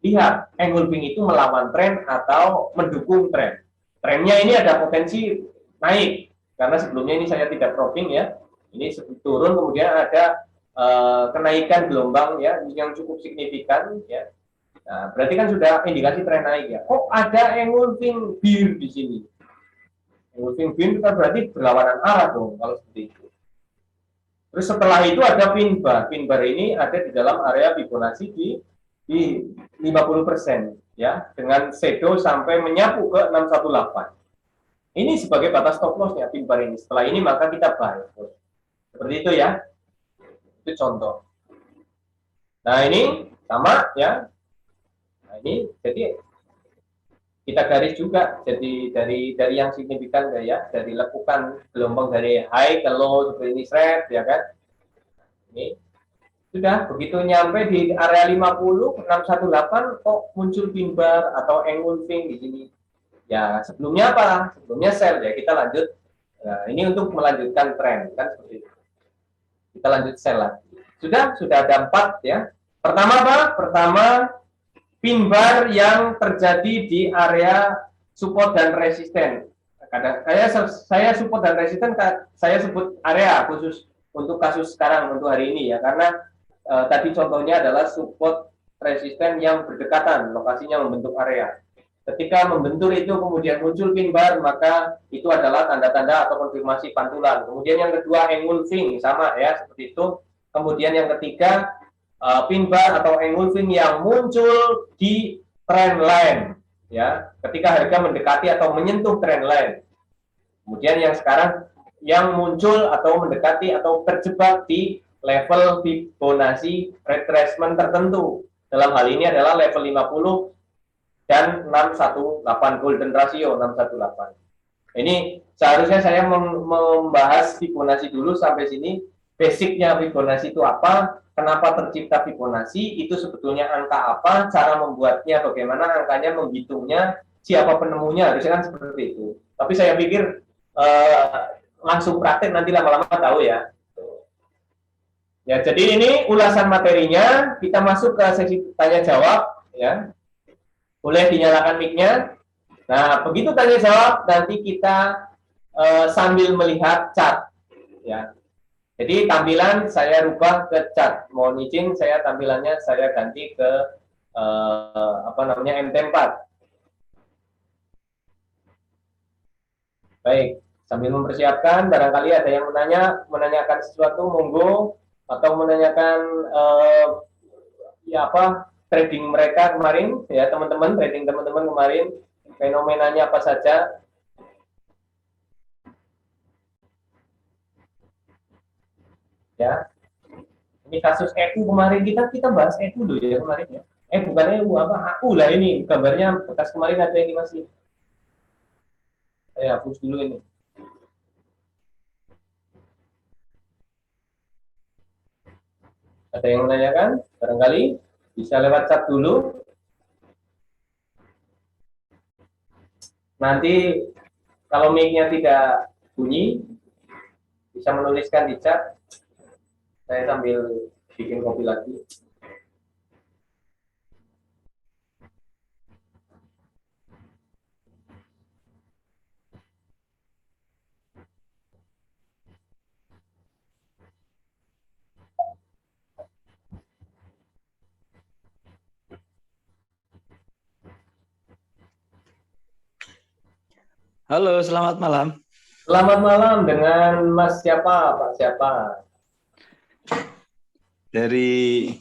lihat engulfing itu melawan tren atau mendukung tren. Trennya ini ada potensi naik karena sebelumnya ini saya tidak probing ya, ini turun kemudian ada kenaikan gelombang ya yang cukup signifikan ya. Nah, berarti kan sudah indikasi tren naik ya. Oh, ada engulfing bear di sini. Engulfing bear kan berarti berlawanan arah dong kalau seperti itu. Terus setelah itu ada pin bar. Pin bar ini ada di dalam area Fibonacci di 50% ya, dengan shadow sampai menyapu ke 618. Ini sebagai batas stop loss-nya pin bar ini. Setelah ini maka kita buy. Seperti itu ya. Itu contoh. Nah, ini sama ya. Nah, ini jadi kita garis juga, jadi dari yang signifikan ya, dari lekukan gelombang dari high ke low seperti ini thread ya kan. Ini sudah begitu nyampe di area 50 618 kok muncul pin bar atau engulfing di sini. Ya, sebelumnya apa? Sebelumnya sell ya, kita lanjut. Nah, ini untuk melanjutkan tren kan seperti itu. Kita lanjut sell lagi. Sudah ada 4 ya. Pertama apa? Pertama pin bar yang terjadi di area support dan resisten. Kadang saya support dan resisten saya sebut area khusus untuk kasus sekarang untuk hari ini ya, karena tadi contohnya adalah support resisten yang berdekatan, lokasinya membentuk area. Ketika membentur itu kemudian muncul pin bar, maka itu adalah tanda-tanda atau konfirmasi pantulan. Kemudian yang kedua engulfing sama ya seperti itu. Kemudian yang ketiga pin bar atau engulfing yang muncul di trend line ya, ketika harga mendekati atau menyentuh trend line. Kemudian yang sekarang yang muncul atau mendekati atau terjebak di level Fibonacci retracement tertentu. Dalam hal ini adalah level 50 dan 618 golden ratio 618. Ini seharusnya saya membahas Fibonacci dulu sampai sini. Basicnya Fibonacci itu apa, kenapa tercipta Fibonacci, itu sebetulnya angka apa, cara membuatnya, bagaimana angkanya, menghitungnya, siapa penemunya, harusnya kan seperti itu. Tapi saya pikir langsung praktek nanti lama-lama tahu ya. Ya, jadi ini ulasan materinya, kita masuk ke sesi tanya jawab ya. Boleh dinyalakan mic-nya. Nah, begitu tanya jawab nanti kita sambil melihat chart ya. Jadi tampilan saya rubah ke chart. Mohon izin saya tampilannya saya ganti ke MT4. Baik, sambil mempersiapkan barangkali ada yang menanyakan sesuatu monggo, atau menanyakan trading mereka kemarin ya, teman-teman, trading teman-teman kemarin fenomenanya apa saja. Ya, ini kasus EU kemarin kita bahas EU dulu ya kemarin ya. Bukan EU apa AU lah, ini gambarnya bekas kemarin ada yang masih. Saya hapus dulu ini. Ada yang menanyakan? Barangkali bisa lewat chat dulu. Nanti kalau mic-nya tidak bunyi bisa menuliskan di chat. Saya sambil bikin kopi lagi. Halo, selamat malam. Selamat malam, dengan Mas siapa, Pak siapa? Dari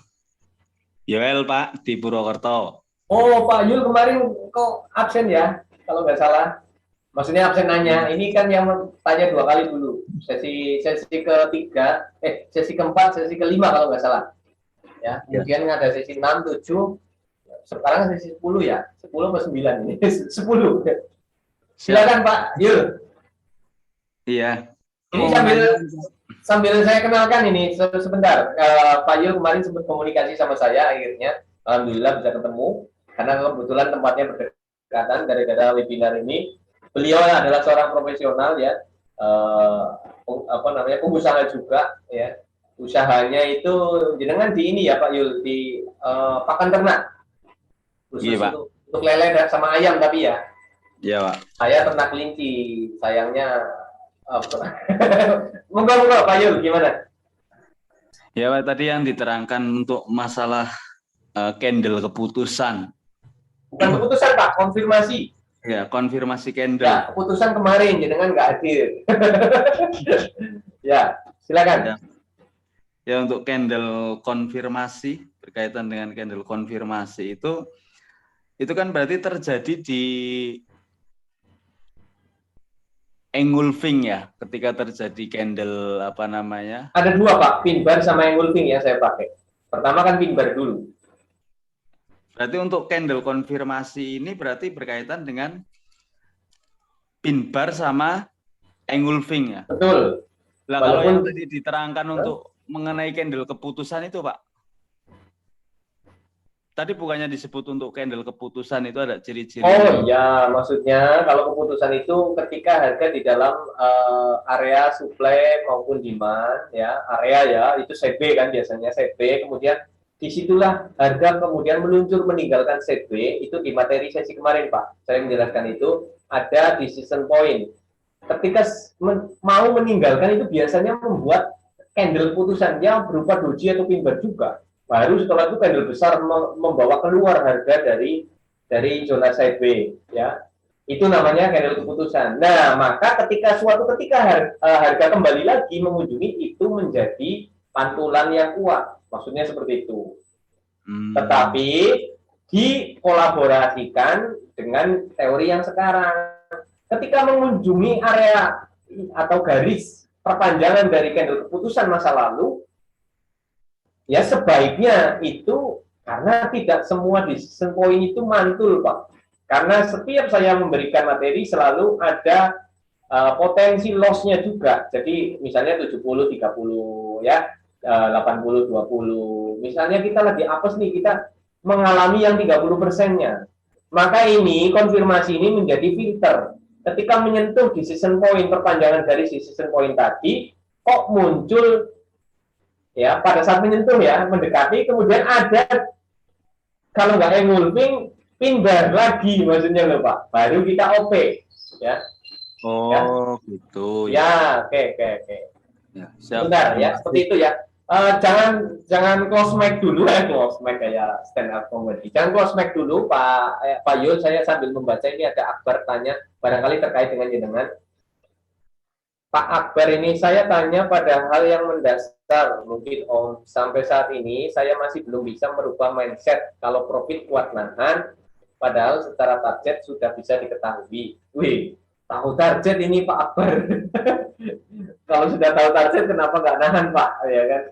Yoel, Pak, di Purwokerto. Oh, Pak Yul kemarin kok absen ya, kalau nggak salah. Maksudnya absen nanya. Ini kan yang tanya 2 kali dulu. Sesi ketiga, sesi keempat, sesi kelima kalau nggak salah. Ya, kemudian ada sesi 6, 7, sekarang sesi 10 ya. 10 atau 9 ini? 10. Silakan Pak Yul. Iya. Ini sambil saya kenalkan ini sebentar. Pak Yul kemarin sempat komunikasi sama saya akhirnya. Alhamdulillah bisa ketemu karena kebetulan tempatnya berdekatan gara-gara webinar ini. Beliau adalah seorang profesional ya, pengusaha juga ya. Usahanya itu jenengan di ini ya Pak Yul, di pakan ternak. khusus Iya, Pak. untuk lele sama ayam tapi ya. Iya, Pak. Saya ternak kelinci, sayangnya moga-moga Pak Yul gimana? Ya, Pak, tadi yang diterangkan untuk masalah candle keputusan. Bukan keputusan Pak, konfirmasi. Ya, konfirmasi candle. Ya, keputusan kemarin jenengan nggak hadir. Ya, silakan. Ya. Ya, untuk candle konfirmasi, berkaitan dengan candle konfirmasi itu kan berarti terjadi di engulfing ya, ketika terjadi candle apa namanya? Ada dua Pak, pin bar sama engulfing ya saya pakai. Pertama kan pin bar dulu. Berarti untuk candle konfirmasi ini berarti berkaitan dengan pin bar sama engulfing ya. Betul. Lah kalau yang tadi diterangkan untuk mengenai candle keputusan itu, Pak. Tadi bukannya disebut untuk candle keputusan itu ada ciri-ciri. Oh iya, maksudnya kalau keputusan itu ketika harga di dalam area supply maupun demand ya, area ya, itu set B kan biasanya set B, kemudian disitulah harga kemudian meluncur meninggalkan set B, itu di materi sesi kemarin Pak, saya menjelaskan itu ada decision point. Ketika mau meninggalkan itu biasanya membuat candle putusannya berupa doji atau pin bar juga. Baru setelah itu candle besar membawa keluar harga dari zona side B ya. Itu namanya candle keputusan. Nah, maka suatu ketika harga kembali lagi mengunjungi itu menjadi pantulan yang kuat. Maksudnya seperti itu. Tetapi dikolaborasikan dengan teori yang sekarang. Ketika mengunjungi area atau garis perpanjangan dari candle keputusan masa lalu, ya sebaiknya itu karena tidak semua decision point itu mantul Pak. Karena setiap saya memberikan materi selalu ada potensi loss-nya juga. Jadi misalnya 70-30 ya, 80-20. Misalnya kita lagi apes nih, kita mengalami yang 30%-nya. Maka ini konfirmasi ini menjadi filter. Ketika menyentuh decision point, perpanjangan dari decision point tadi, kok muncul ya pada saat menyentuh ya, mendekati, kemudian ada kalau nggak engulfing, pin bar lagi maksudnya loh Pak, baru kita OP ya. Oh ya. gitu ya. Oke. Ya, sebentar ya, seperti itu ya. Jangan close mic dulu ya, close mic kayak stand up comedy. Jangan close mic dulu Pak Yul, saya sambil membaca ini ada Akbar tanya barangkali terkait dengan Pak Akbar ini, saya tanya pada hal yang mendasar mungkin Om. Sampai saat ini saya masih belum bisa merubah mindset kalau profit kuat nahan, padahal secara target sudah bisa diketahui. Wih, tahu target ini Pak Akbar. Kalau sudah tahu target kenapa nggak nahan Pak? Ya kan?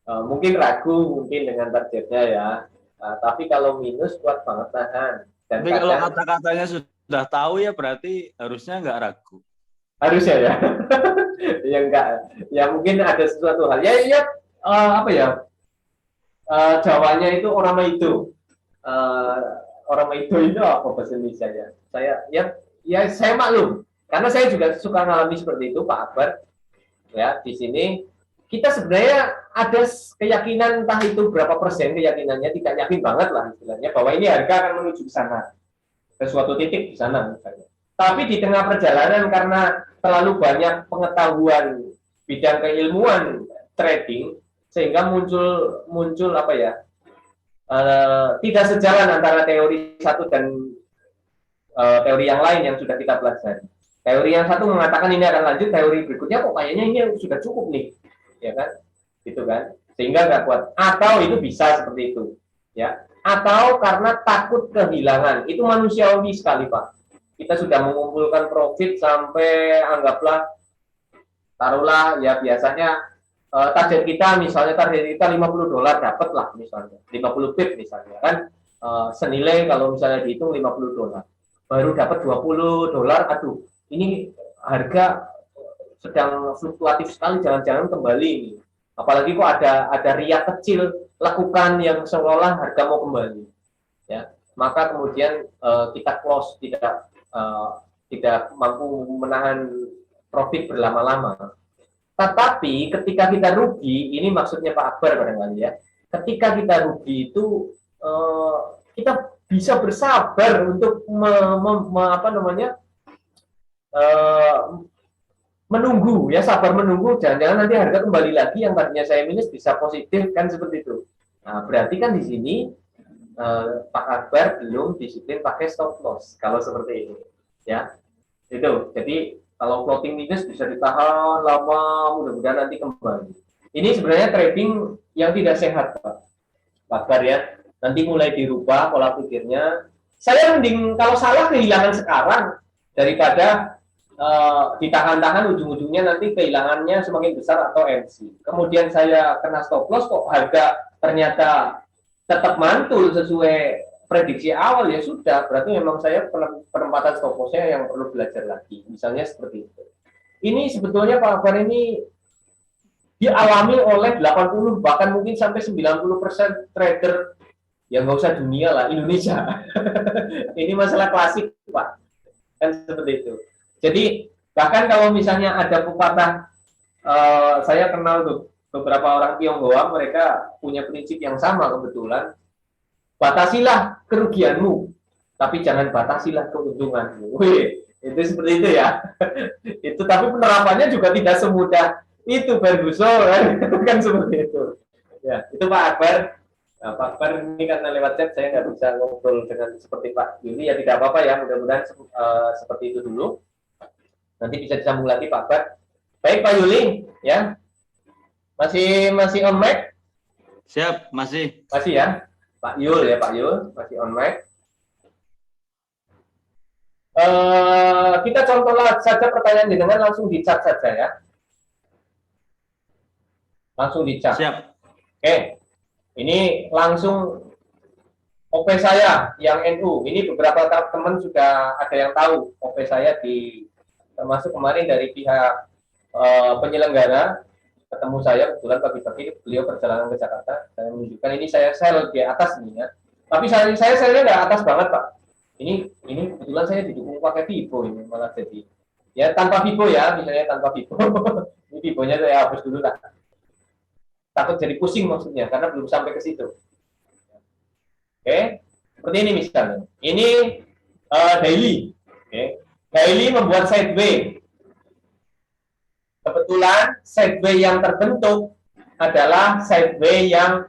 Mungkin ragu mungkin dengan targetnya ya. Tapi kalau minus kuat banget nahan. Dan tapi kalau kata-katanya sudah tahu ya berarti harusnya nggak ragu. Harusnya ya. Ya enggak. Ya mungkin ada sesuatu hal. Ya apa ya? Jawanya itu orang itu. Orang itu apa bahasa Indonesia ya? Saya maklum. Karena saya juga suka mengalami seperti itu Pak Akbar. Ya, di sini kita sebenarnya ada keyakinan entah itu berapa persen keyakinannya, tidak yakin banget lah istilahnya bahwa ini harga akan menuju ke sana, ke suatu titik di sana misalnya. Tapi di tengah perjalanan karena terlalu banyak pengetahuan bidang keilmuan trading sehingga muncul apa ya, tidak sejalan antara teori satu dan teori yang lain yang sudah kita pelajari. Teori yang satu mengatakan ini akan lanjut, teori berikutnya kok kayaknya ini sudah cukup nih, ya kan, gitu kan, sehingga nggak kuat. Atau itu bisa seperti itu, ya. Atau karena takut kehilangan, itu manusiawi sekali Pak. Kita sudah mengumpulkan profit sampai anggaplah, taruhlah ya biasanya target kita misalnya $50 dapat lah misalnya, 50 pip misalnya kan, senilai kalau misalnya dihitung $50, baru dapat $20, aduh. Ini harga sedang fluktuatif sekali, jangan-jangan kembali ini. Apalagi kok ada riak kecil lakukan yang seolah harga mau kembali. Ya, maka kemudian kita close, tidak mampu menahan profit berlama-lama. Tetapi ketika kita rugi, ini maksudnya Pak Akbar barangkali ya. Ketika kita rugi itu kita bisa bersabar untuk apa namanya, menunggu, ya sabar menunggu, jangan-jangan nanti harga kembali lagi yang tadinya saya minus bisa positif, kan seperti itu. Nah, berarti kan di sini Pak Akbar belum disiplin pakai stop loss kalau seperti ini, ya. Itu. Jadi kalau floating minus bisa ditahan lama, mudah-mudahan nanti kembali. Ini sebenarnya trading yang tidak sehat, Pak Akbar, ya. Nanti mulai dirubah pola pikirnya. Saya mending kalau salah kehilangan sekarang daripada ditahan-tahan, ujung-ujungnya nanti kehilangannya semakin besar atau MC. Kemudian saya kena stop loss, kok harga ternyata tetap mantul sesuai prediksi awal, ya sudah, berarti memang saya penempatan stop loss-nya yang perlu belajar lagi. Misalnya seperti itu. Ini sebetulnya Pak Akbar ini dialami oleh 80 bahkan mungkin sampai 90% trader, ya nggak usah dunia lah, Indonesia. Ini masalah klasik, Pak. Kan seperti itu. Jadi bahkan kalau misalnya ada pepatah, saya kenal beberapa orang Tionghoa, mereka punya prinsip yang sama kebetulan. Batasilah kerugianmu, tapi jangan batasilah keuntunganmu. Wih, itu seperti itu ya. Itu tapi penerapannya juga tidak semudah itu, Ferguson, kan seperti itu. Ya, itu Pak Akbar. Nah, Pak Akbar ini karena lewat chat saya nggak bisa ngobrol dengan seperti Pak Yuli, ya tidak apa-apa ya, mudah-mudahan seperti itu dulu. Nanti bisa disambung lagi Pak Akbar. Baik Pak Yuli, ya. Masih on mic? Siap, masih. Masih ya. Pak Yul ya, Pak Yul, masih on mic. Kita contoh saja pertanyaan dengan langsung di chat saja ya. Langsung di chat. Siap. Oke. Ini langsung OP saya yang NU. Ini beberapa teman sudah ada yang tahu OP saya termasuk kemarin dari pihak penyelenggara ketemu saya kebetulan pagi-pagi, beliau perjalanan ke Jakarta, saya menunjukkan ini saya sell di atas ini ya, tapi saya sellnya nggak atas banget Pak, ini kebetulan saya didukung pakai Vivo, ini malah jadi ya tanpa Vivo ya, misalnya tanpa Vivo. Ini Vivonya saya hapus dulu lah, takut jadi pusing maksudnya karena belum sampai ke situ. Oke, seperti ini misalnya, ini daily. Oke. Daily membuat sideway. Kebetulan sideway yang terbentuk adalah sideway yang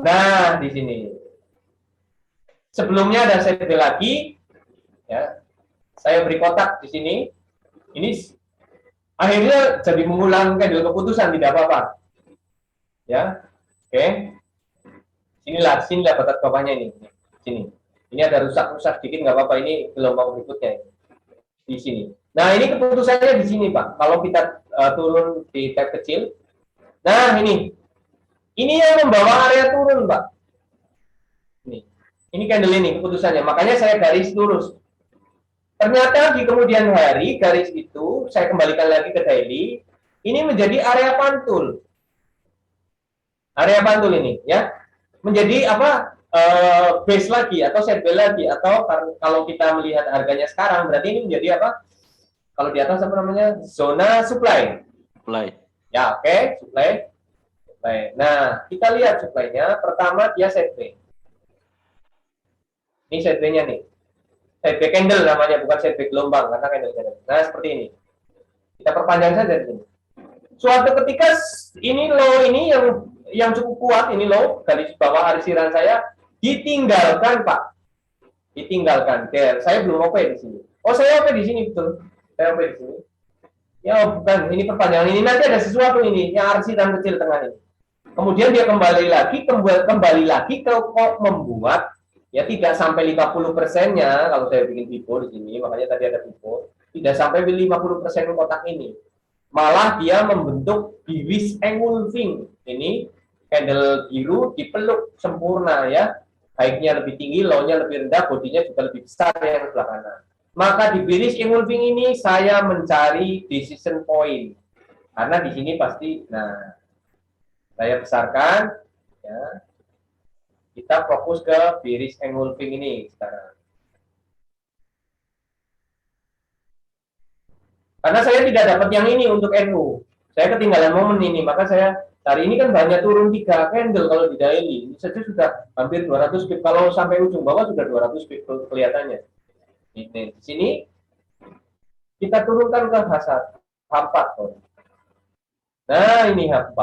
nah di sini. Sebelumnya ada sideway lagi, ya. Saya beri kotak di sini. Ini akhirnya jadi mengulang candle keputusan, tidak apa-apa. Ya, oke. Sinilah batas bawahnya ini. Sini. Ini ada rusak-rusak dikit, nggak apa-apa. Ini gelombang berikutnya di sini. Nah, ini keputusannya di sini, Pak. Kalau kita turun di tab kecil. Nah, ini yang membawa area turun, Pak. Ini candle ini keputusannya. Makanya saya garis lurus. Ternyata di kemudian hari, garis itu saya kembalikan lagi ke daily. Ini menjadi area pantul. Area pantul ini, ya. Menjadi apa? Base lagi atau sideway lagi, atau kalau kita melihat harganya sekarang berarti ini menjadi apa, kalau di atas apa namanya, zona supply ya. Oke. Supply. Nah, kita lihat supply-nya. Pertama dia sideway, ini sideway-nya nih, sideway candle namanya, bukan sideway gelombang karena candle. Nah, seperti ini, kita perpanjang saja di sini. Suatu ketika ini low, ini yang cukup kuat, ini low, garis bawah arsiran saya ditinggalkan, Pak. Ditinggalkan. Saya belum OP di sini. Oh, saya OP di sini, betul. Saya OP di sini. Ya, bukan. Ini perpanjangan ini. Nanti ada sesuatu ini, yang arsiran kecil tengah ini. Kemudian dia kembali lagi ke membuat, ya tidak sampai 50%-nya, kalau saya bikin Vivo di sini, makanya tadi ada Vivo, tidak sampai 50% kotak ini. Malah dia membentuk bearish engulfing. Ini candle biru dipeluk sempurna ya. High-nya lebih tinggi, low-nya lebih rendah, bodinya juga lebih besar yang sebelah kanan. Maka di bearish engulfing ini saya mencari decision point. Karena di sini pasti, nah, saya besarkan, ya. Kita fokus ke bearish engulfing ini sekarang. Karena saya tidak dapat yang ini untuk NU. Saya ketinggalan momen ini, maka saya Hari ini kan banyak turun 3 candle kalau di daily. Ini saja sudah hampir 200 pip. Kalau sampai ujung bawah sudah 200 pip kelihatannya. Ini di sini kita turunkan ke H4. Nah, ini H4.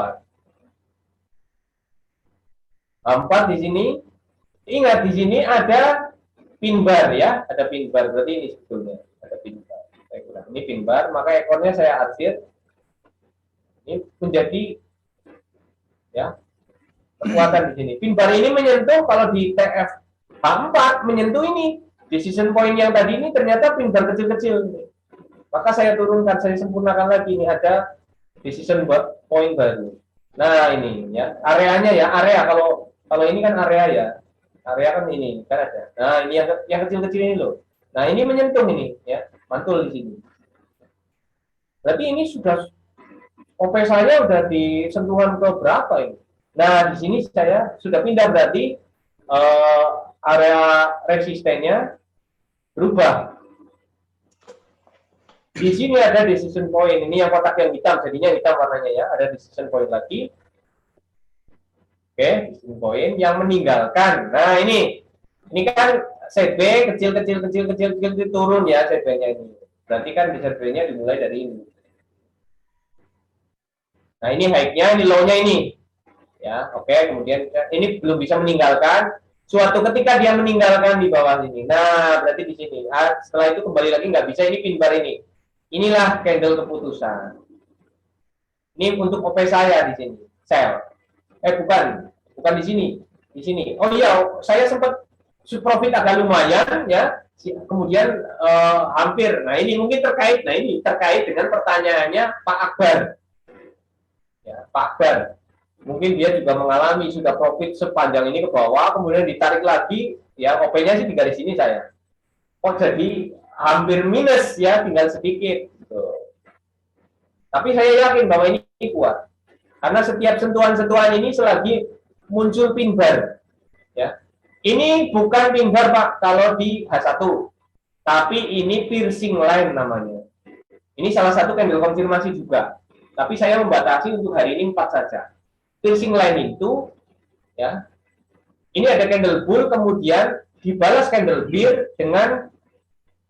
H4 di sini. Ingat di sini ada pin bar ya, ada pin bar. Berarti ini sebetulnya ada pin bar. Ini pin bar, maka ekornya saya arsir. Ini menjadi ya kekuatan di sini. Pin bar ini menyentuh kalau di TF H4 menyentuh ini decision point yang tadi ini ternyata pin bar kecil-kecil. Maka saya turunkan, saya sempurnakan lagi. Ini ada decision point baru. Nah ini ya areanya ya, area kalau ini kan area ya. Area kan ini kan ada. Nah ini yang kecil-kecil ini loh. Nah ini menyentuh ini ya, mantul di sini. Berarti ini sudah OP saya udah di sentuhan ke berapa ini? Nah di sini saya sudah pindah berarti area resistennya berubah. Di sini ada decision point. Ini yang kotak yang hitam, jadinya hitam warnanya ya. Ada decision point lagi. Oke, decision point yang meninggalkan. Nah ini kan CB kecil turun ya CB-nya ini. Berarti kan CB-nya dimulai dari ini. Nah ini high-nya, ini low-nya ini. Ya, oke. Kemudian ini belum bisa meninggalkan. Suatu ketika dia meninggalkan di bawah sini. Nah berarti di sini. Setelah itu kembali lagi nggak bisa. Ini pin bar ini. Inilah candle keputusan. Ini untuk OP saya di sini. Sell. Bukan di sini. Di sini. Oh iya, saya sempat profit agak lumayan ya. Kemudian hampir. Nah, ini mungkin terkait. Nah, ini terkait dengan pertanyaannya Pak Akbar. Ya, Pak Akbar. Mungkin dia juga mengalami sudah profit sepanjang ini ke bawah, kemudian ditarik lagi, ya OP-nya sih tinggal di sini saya. Oh, jadi hampir minus ya, tinggal sedikit. Gitu. Tapi saya yakin bahwa ini kuat. Karena setiap sentuhan-sentuhan ini selagi muncul pin bar. Ya. Ini bukan pin bar Pak kalau di H1. Tapi ini piercing line namanya. Ini salah satu candle konfirmasi juga. Tapi saya membatasi untuk hari ini 4 saja. Piercing line itu ya. Ini ada candle bull kemudian dibalas candle bear dengan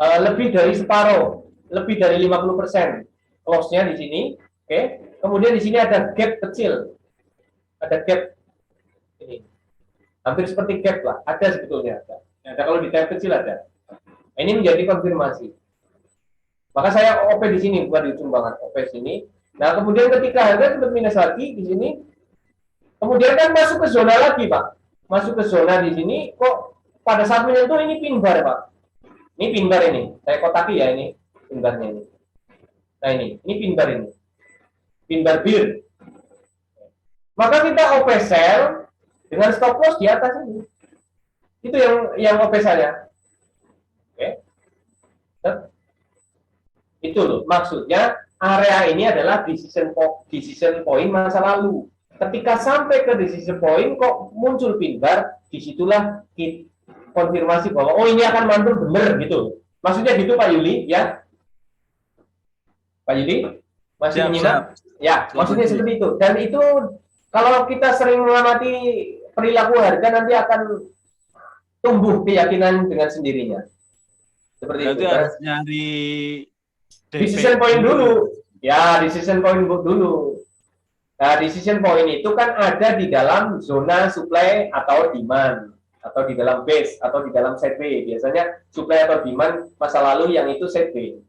lebih dari separuh, lebih dari 50%. Close-nya di sini, oke. Kemudian di sini ada gap kecil. Ada gap ini. Hampir seperti gap lah, ada sebetulnya ada. Ada kalau di gap kecil ada. Ini menjadi konfirmasi. Maka saya OP di sini bukan di ujung banget, OP sini. Nah, kemudian ketika harga sempat minus lagi di sini, kemudian kan masuk ke zona lagi, Pak. Masuk ke zona di sini, kok pada saat menyentuh ini pin bar, Pak. Ini pin bar ini. Saya kotaki ya ini pin barnya ini. Nah ini pin bar ini. Pin bar bir. Maka kita OP sell dengan stop loss di atas ini. Itu yang OP saya. Oke. Itu loh, maksudnya area ini adalah decision point masa lalu. Ketika sampai ke decision point kok muncul pin bar, disitulah konfirmasi bahwa oh ini akan mantul benar gitu. Maksudnya gitu Pak Yuli ya. Pak Yuli masih menyimak? Ya, maksudnya seperti itu. Dan itu kalau kita sering mengamati perilaku harga nanti akan tumbuh keyakinan dengan sendirinya. Seperti berarti itu. Harus nyari decision point dulu. Ya, decision point dulu. Nah, decision point itu kan ada di dalam zona supply atau demand, atau di dalam base, atau di dalam set B. Biasanya supply atau demand masa lalu yang itu set B.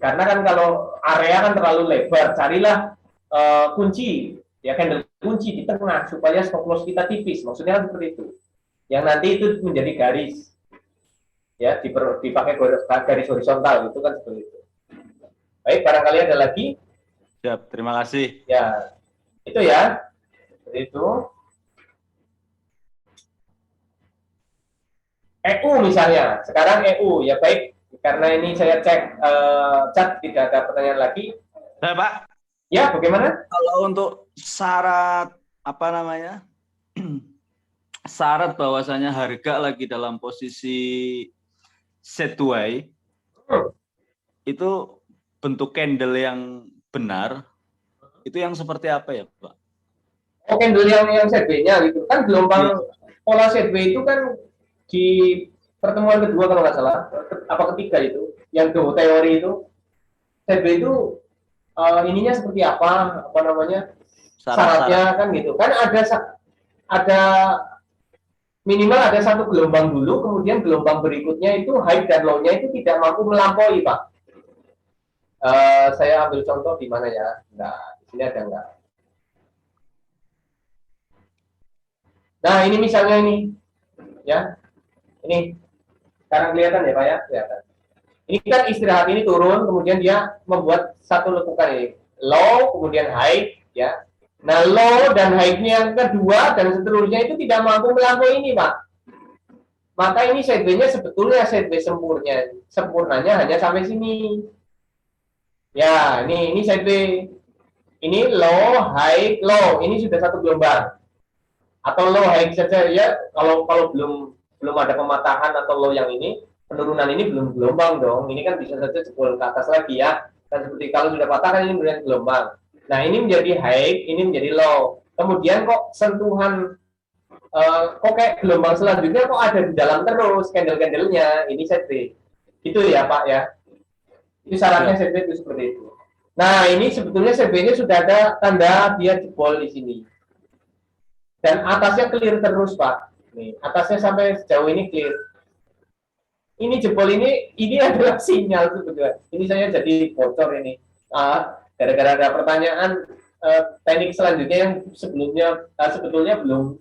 Karena kan kalau area kan terlalu lebar, carilah kunci, ya candle kunci di tengah supaya stop loss kita tipis. Maksudnya kan seperti itu. Yang nanti itu menjadi garis, ya dipakai garis horizontal itu kan seperti itu. Baik, barangkali ada lagi. Siap, terima kasih. Ya. Itu ya, itu EU misalnya, sekarang EU ya baik karena ini saya cek chat tidak ada pertanyaan lagi. Saya Pak. Ya, bagaimana? Kalau untuk syarat apa namanya syarat bahwasanya harga lagi dalam posisi sideways itu bentuk candle yang benar. Itu yang seperti apa ya, Pak? Oh, candle yang sideways-nya gitu. Kan gelombang pola sideways itu kan di pertemuan kedua kalau nggak salah, apa ketiga itu, yang teori itu, sideways itu ininya seperti apa namanya, syaratnya kan gitu. Kan ada minimal ada satu gelombang dulu, kemudian gelombang berikutnya itu high dan low-nya itu tidak mampu melampaui, Pak. Saya ambil contoh di mana ya? Nah, di sini ada enggak? Nah, ini misalnya ini, ya, ini sekarang kelihatan ya, Pak ya? Kelihatan. Ini kan istirahat ini turun, kemudian dia membuat satu lekukan ini, low, kemudian high, ya. Nah, low dan high-nya yang kedua dan seterusnya itu tidak mampu melampaui ini, Pak. Maka ini sideways-nya sebetulnya sideways sempurnanya hanya sampai sini. Ya, ini sideways. Ini low, high, low. Ini sudah satu gelombang. Atau low, high saja ya. Kalau belum ada pematahan atau low yang ini, penurunan ini belum gelombang dong. Ini kan bisa saja jebol ke atas lagi ya. Dan seperti kalau sudah patah kan ini menjadi gelombang. Nah, ini menjadi high, ini menjadi low. Kemudian kok sentuhan kok kayak gelombang selanjutnya kok ada di dalam terus candle-candlenya, ini sideways. Itu ya Pak ya. Itu syaratnya sideways itu seperti itu. Nah, ini sebetulnya sideways-nya sudah ada tanda dia jebol di sini. Dan atasnya clear terus, Pak. Nih, atasnya sampai sejauh ini clear. Ini jebol ini adalah sinyal sebetulnya. Ini saya jadi bocor ini. Gara-gara ada pertanyaan teknik selanjutnya yang sebetulnya belum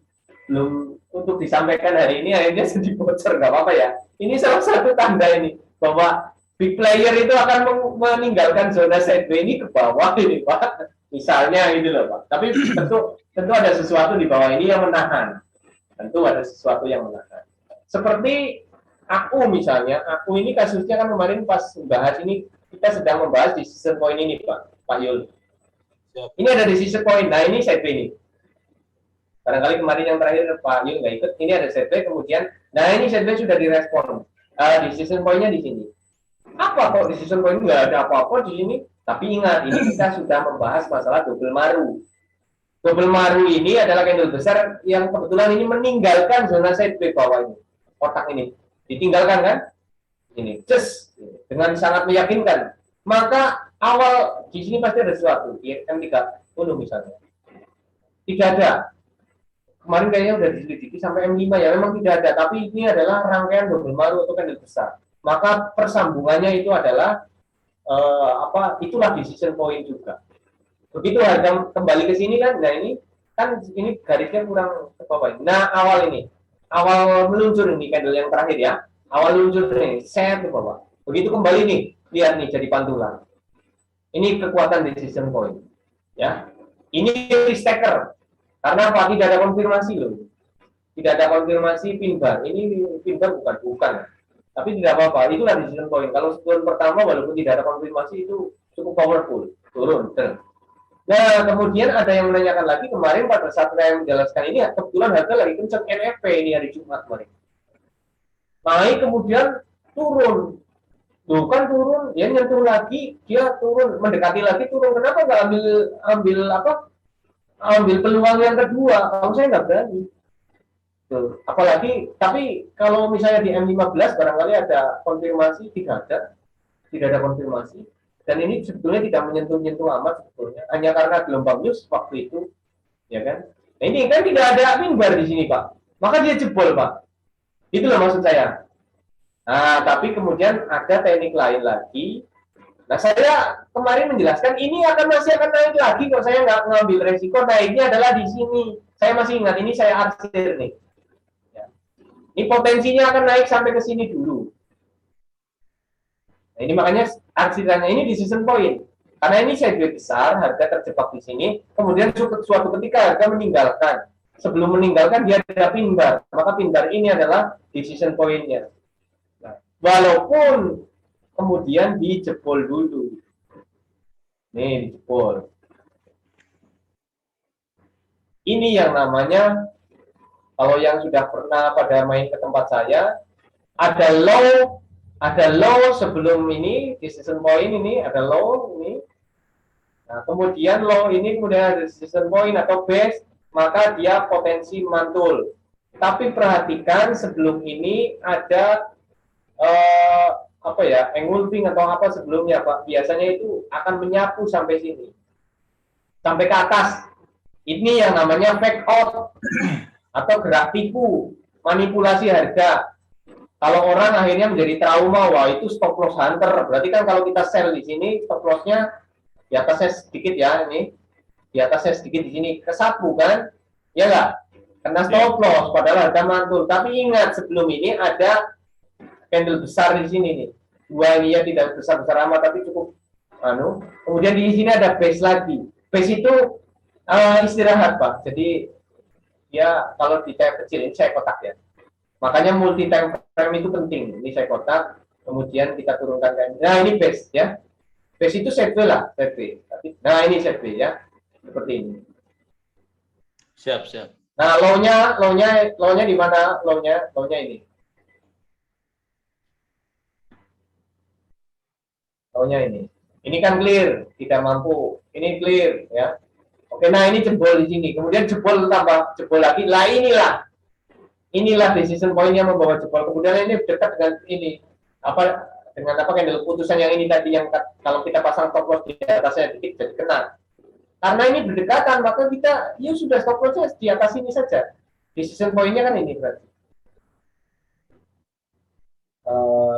untuk disampaikan hari ini, akhirnya sedih bocor, nggak apa-apa ya. Ini salah satu tanda ini bahwa big player itu akan meninggalkan zona sideways ini ke bawah ini, Pak. Misalnya gitu loh, Pak. Tapi tentu ada sesuatu di bawah ini yang menahan. Tentu ada sesuatu yang menahan. Seperti aku misalnya, aku ini kasusnya kan kemarin pas bahas ini, kita sedang membahas decision point ini, Pak Yul. Ini ada decision point. Nah, ini sideways ini. Barangkali kemarin yang terakhir Pak Yul nggak ikut, ini ada sideways kemudian, nah ini sideways sudah direspon. Decision point-nya di sini. Apa kok decision point nggak ada apa-apa di sini? Tapi ingat, ini kita sudah membahas masalah double maru. Double maru ini adalah candle besar yang kebetulan ini meninggalkan zona sideways bawah ini. Kotak ini ditinggalkan kan? Ini, just dengan sangat meyakinkan. Maka awal di sini pasti ada sesuatu. M30 misalnya. Tidak ada. Kemarin kayaknya udah diselidiki sampai M5 ya, memang tidak ada, tapi ini adalah rangkaian double maru atau candle besar. Maka persambungannya itu adalah itulah decision point juga. Begitu harga kembali ke sini kan, nah ini kan ini garisnya kurang ke bawah. Nah, awal meluncur ini candle yang terakhir ya. Awal meluncur ini set ke bawah. Begitu kembali nih, lihat nih jadi pantulan. Ini kekuatan decision point. Ya. Ini restacker. Karena apa? Tidak ada konfirmasi loh. Tidak ada konfirmasi pin bar. Ini pin bar bukan. Tapi tidak apa-apa. Itulah decision point. Kalau turun pertama walaupun tidak ada konfirmasi itu cukup powerful. Turun. Nah, kemudian ada yang menanyakan lagi kemarin pada saat saya menjelaskan ini, kebetulan harga lagi kencang NFP ini hari Jumat kemarin. Naik kemudian turun. Tuh kan turun, dia nyentuh lagi, dia turun, mendekati lagi turun. Kenapa nggak ambil peluang yang kedua? Kalau saya nggak berani. Tuh. Apalagi, tapi kalau misalnya di M15 barangkali ada konfirmasi, tidak ada konfirmasi. Dan ini sebetulnya tidak menyentuh-nyentuh amat sebetulnya, hanya karena gelombang news waktu itu, ya kan? Nah, ini kan tidak ada pin bar di sini, Pak. Maka dia jebol, Pak. Itulah maksud saya. Nah, tapi kemudian ada teknik lain lagi. Nah, saya kemarin menjelaskan ini masih akan naik lagi kalau saya nggak ngambil resiko. Naiknya adalah di sini. Saya masih ingat, ini saya arsir nih. Ya. Ini potensinya akan naik sampai ke sini dulu. Nah, ini makanya arsirannya ini decision point. Karena ini sideways besar, harga terjebak di sini. Kemudian suatu ketika harga meninggalkan. Sebelum meninggalkan dia ada pin bar. Maka pin bar ini adalah decision point-nya. Nah, walaupun kemudian dijebol dulu. Nih, dijebol. Ini yang namanya, kalau yang sudah pernah pada main ke tempat saya, ada low sebelum ini, decision point ini, ada low ini. Nah, kemudian low ini, kemudian ada decision point atau base. maka dia potensi mantul. Tapi perhatikan sebelum ini ada apa ya, engulfing atau apa sebelumnya Pak. Biasanya itu akan menyapu sampai sini, sampai ke atas. Ini yang namanya fake out atau gerak tipu, manipulasi harga. Kalau orang akhirnya menjadi trauma, wah itu stop loss hunter. Berarti kan kalau kita sell di sini, stop lossnya di atasnya sedikit ya, ini di atasnya sedikit di sini kesapu kan, ya nggak? Kena stop loss, padahal harga mantul. Tapi ingat sebelum ini ada candle besar di sini nih. Dua ini ya tidak besar-besar amat, tapi cukup Kemudian di sini ada base lagi. Base itu istirahat Pak. Jadi ya kalau di time kecil ini saya kotak ya. Makanya multi time frame itu penting. Ini saya kotak, kemudian kita turunkan time. Nah ini base ya. Base itu set lah, set. Nah ini set ya, seperti ini. Siap. Nah low-nya di mana? Low-nya ini. Low-nya ini. Ini kan clear, tidak mampu. Ini clear ya. Oke, nah ini jebol di sini. Kemudian jebol tambah jebol lagi. Lah inilah decision point-nya membawa jebol. Kemudian ini dekat dengan ini dengan candle putusan yang ini tadi, yang kalau kita pasang stop loss di atasnya dikit jadi kena. Karena ini berdekatan, maka kita ya sudah stop loss di atas ini saja. Decision point-nya kan ini berarti.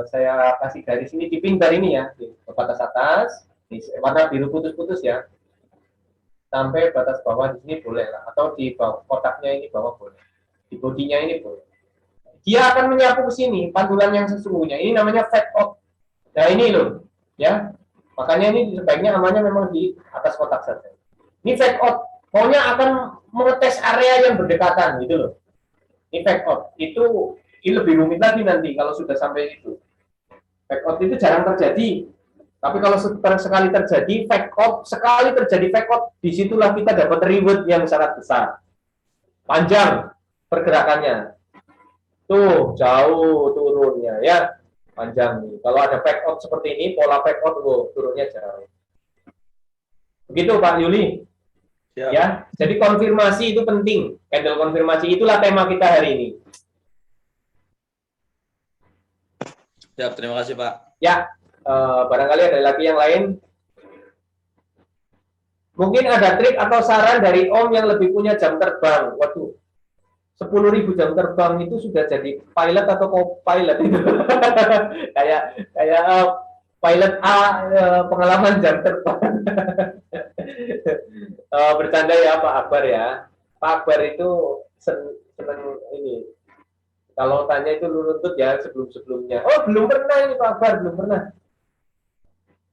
Saya kasih garis ini di pinbar ini ya, di batas atas, di warna biru putus-putus ya. Sampai batas bawah di sini boleh lah, atau di bawah kotaknya ini bawah boleh. Di bodinya ini boleh. Dia akan menyapu ke sini, pantulan yang sesungguhnya. Ini namanya fake out. Nah ini loh, ya. Makanya ini sebaiknya amannya memang di atas kotak saja. Ini fake out. Maunya akan mengetes area yang berdekatan, gitu loh. Ini fake out. Ini lebih rumit lagi nanti kalau sudah sampai itu. Fake out itu jarang terjadi. Tapi kalau sekali terjadi sekali terjadi fake out, disitulah kita dapat reward yang sangat besar. Panjang pergerakannya. Tuh, jauh turunnya ya. Panjang nih. Kalau ada fake out seperti ini, pola fake out turunnya jauh. Begitu Pak Yuli. Siap. Ya, jadi konfirmasi itu penting. Candle konfirmasi itulah tema kita hari ini. Siap, terima kasih Pak. Ya, barangkali ada lagi yang lain. Mungkin ada trik atau saran dari Om yang lebih punya jam terbang. Waduh, 10.000 jam terbang itu sudah jadi pilot atau co-pilot itu. kayak pilot A, pengalaman jam terbang. Bercanda ya Pak Akbar ya. Pak Akbar itu senang ini. Kalau tanya itu runtut ya sebelum-sebelumnya. Oh belum pernah ini Pak Akbar, belum pernah.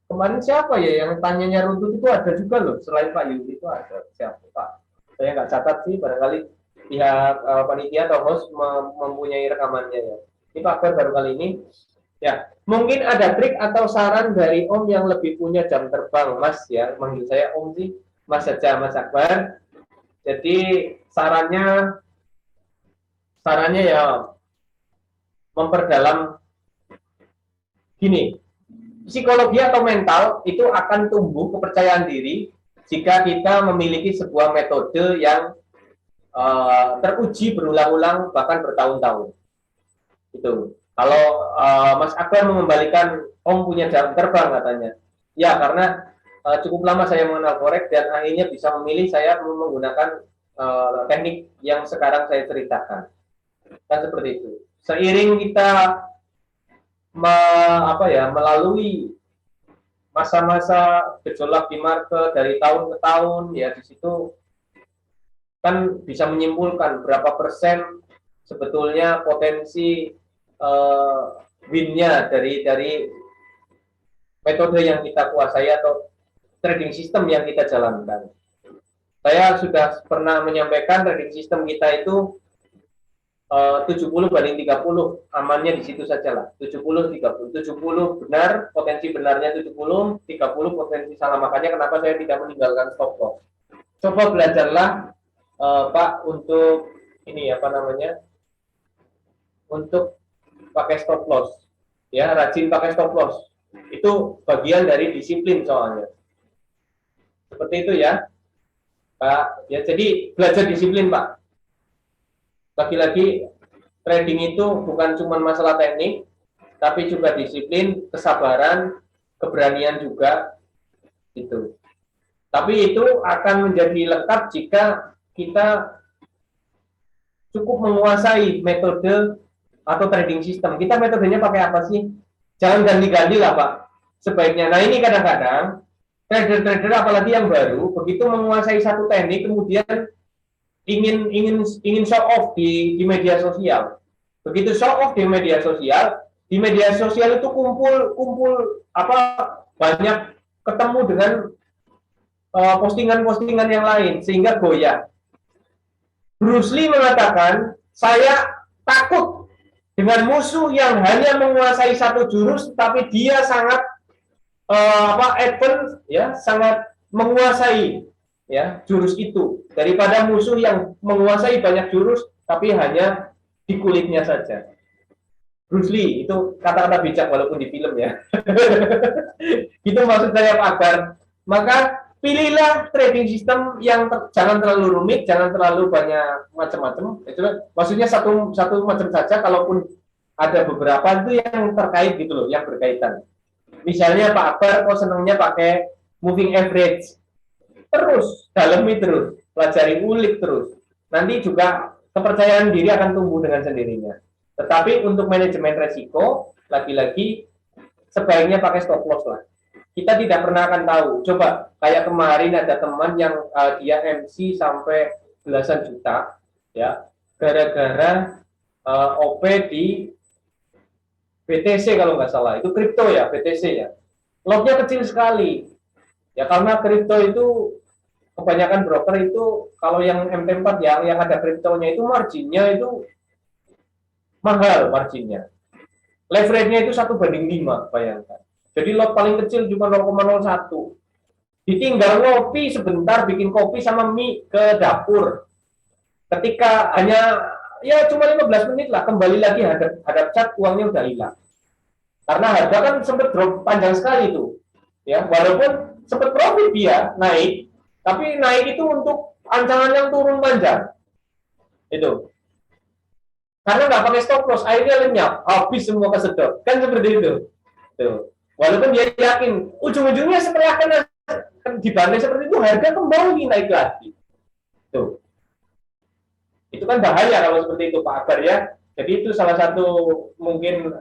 Kemarin siapa ya yang tanyanya runtut itu ada juga loh. Selain Pak Yudi itu ada siapa Pak? Saya nggak catat sih, barangkali pihak panitia atau host mempunyai rekamannya ya. Ini Pak Akbar baru kali ini. Ya, mungkin ada trik atau saran dari Om yang lebih punya jam terbang, Mas ya. Manggil saya Om sih, Mas saja, Mas Akbar. Jadi sarannya ya memperdalam gini. Psikologi atau mental itu akan tumbuh kepercayaan diri jika kita memiliki sebuah metode yang teruji berulang-ulang bahkan bertahun-tahun. Itu. Kalau Mas Akbar mengembalikan Om punya jam terbang katanya, ya karena cukup lama saya mengenal forex dan akhirnya bisa memilih saya menggunakan teknik yang sekarang saya ceritakan. Kan seperti itu. Seiring kita melalui masa-masa gejolak di market dari tahun ke tahun, ya di situ kan bisa menyimpulkan berapa persen sebetulnya potensi win-nya dari metode yang kita kuasai atau trading system yang kita jalankan. Saya sudah pernah menyampaikan trading system kita itu 70 banding 30, amannya di situ saja lah. 70 30. 70 benar, potensi benarnya 70, 30 potensi salah. Makanya kenapa saya tidak meninggalkan stop loss. Coba belajarlah Pak untuk ini untuk pakai stop loss. Ya, rajin pakai stop loss. Itu bagian dari disiplin soalnya. Seperti itu ya. Pak. Ya, jadi belajar disiplin, Pak. Lagi-lagi trading itu bukan cuma masalah teknik, tapi juga disiplin, kesabaran, keberanian juga itu. Tapi itu akan menjadi lengkap jika kita cukup menguasai metode atau trading system. Kita metodenya pakai apa sih? Jangan ganti-ganti lah, Pak. Sebaiknya. Nah, ini kadang-kadang trader-trader apalagi yang baru begitu menguasai satu teknik kemudian ingin show off di media sosial. Begitu show off di media sosial itu kumpul apa banyak ketemu dengan postingan-postingan yang lain sehingga goyah. Bruce Lee mengatakan, saya takut dengan musuh yang hanya menguasai satu jurus, tapi dia sangat advance, ya, sangat menguasai ya jurus itu daripada musuh yang menguasai banyak jurus, tapi hanya di kulitnya saja. Bruce Lee itu kata-kata bijak walaupun di film ya. Itu maksud saya Pak Akbar. Maka pilihlah trading system yang jangan terlalu rumit, jangan terlalu banyak macam-macam. Itu maksudnya satu macam saja. Kalaupun ada beberapa itu yang terkait gitu loh, yang berkaitan. Misalnya Pak Akbar kok senangnya pakai moving average, terus dalami terus, pelajari ulik terus. Nanti juga kepercayaan diri akan tumbuh dengan sendirinya. Tetapi untuk manajemen resiko, lagi-lagi sebaiknya pakai stop loss lah. Kita tidak pernah akan tahu. Coba kayak kemarin ada teman yang dia MC sampai belasan juta, ya, gara-gara OP di BTC kalau nggak salah. Itu kripto ya, BTC ya. Lotnya kecil sekali. Ya karena kripto itu kebanyakan broker itu kalau yang MT4 yang ada kriptonya itu marginnya itu mahal marginnya. Leverage-nya itu 1:5, bayangkan. Jadi lot paling kecil cuma 0,01. Ditinggal ngopi sebentar, bikin kopi sama mie ke dapur. Ketika hanya ya cuma 15 menit lah, kembali lagi hadap cat, uangnya udah hilang. Karena harga kan sempat drop panjang sekali itu. Ya, walaupun sempat profit dia naik, tapi naik itu untuk ancaman yang turun panjang. Itu. Karena nggak pakai stop loss, akhirnya lenyap, habis semua kesedot. Kan seperti itu. Tuh. Walaupun dia yakin, ujung-ujungnya setelah kena dibantai seperti itu, harga kembali naik lagi. Tuh. Itu kan bahaya kalau seperti itu, Pak Akbar ya. Jadi itu salah satu mungkin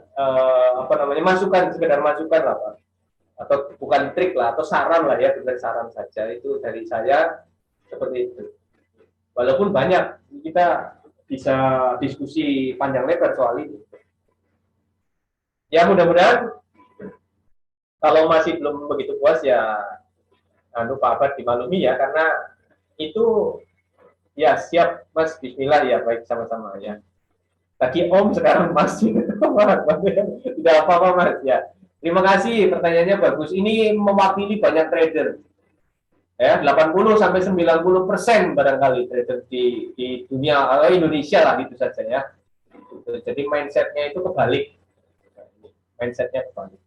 masukan, sekedar masukan lah, Pak. Atau bukan trik lah, atau saran lah ya, benar saran saja. Itu dari saya seperti itu. Walaupun banyak kita bisa diskusi panjang lebar soal itu. Ya mudah-mudahan kalau masih belum begitu puas ya Pak Abad dimaklumi ya, karena itu ya siap Mas, bismillah ya, baik sama-sama ya. Tadi Om, sekarang Mas. Tidak apa-apa Mas ya. Terima kasih, pertanyaannya bagus. Ini mewakili banyak trader. Ya, 80 sampai 90% barangkali trader di dunia Indonesia lah itu saja ya. Jadi mindsetnya itu kebalik. Mindsetnya kebalik.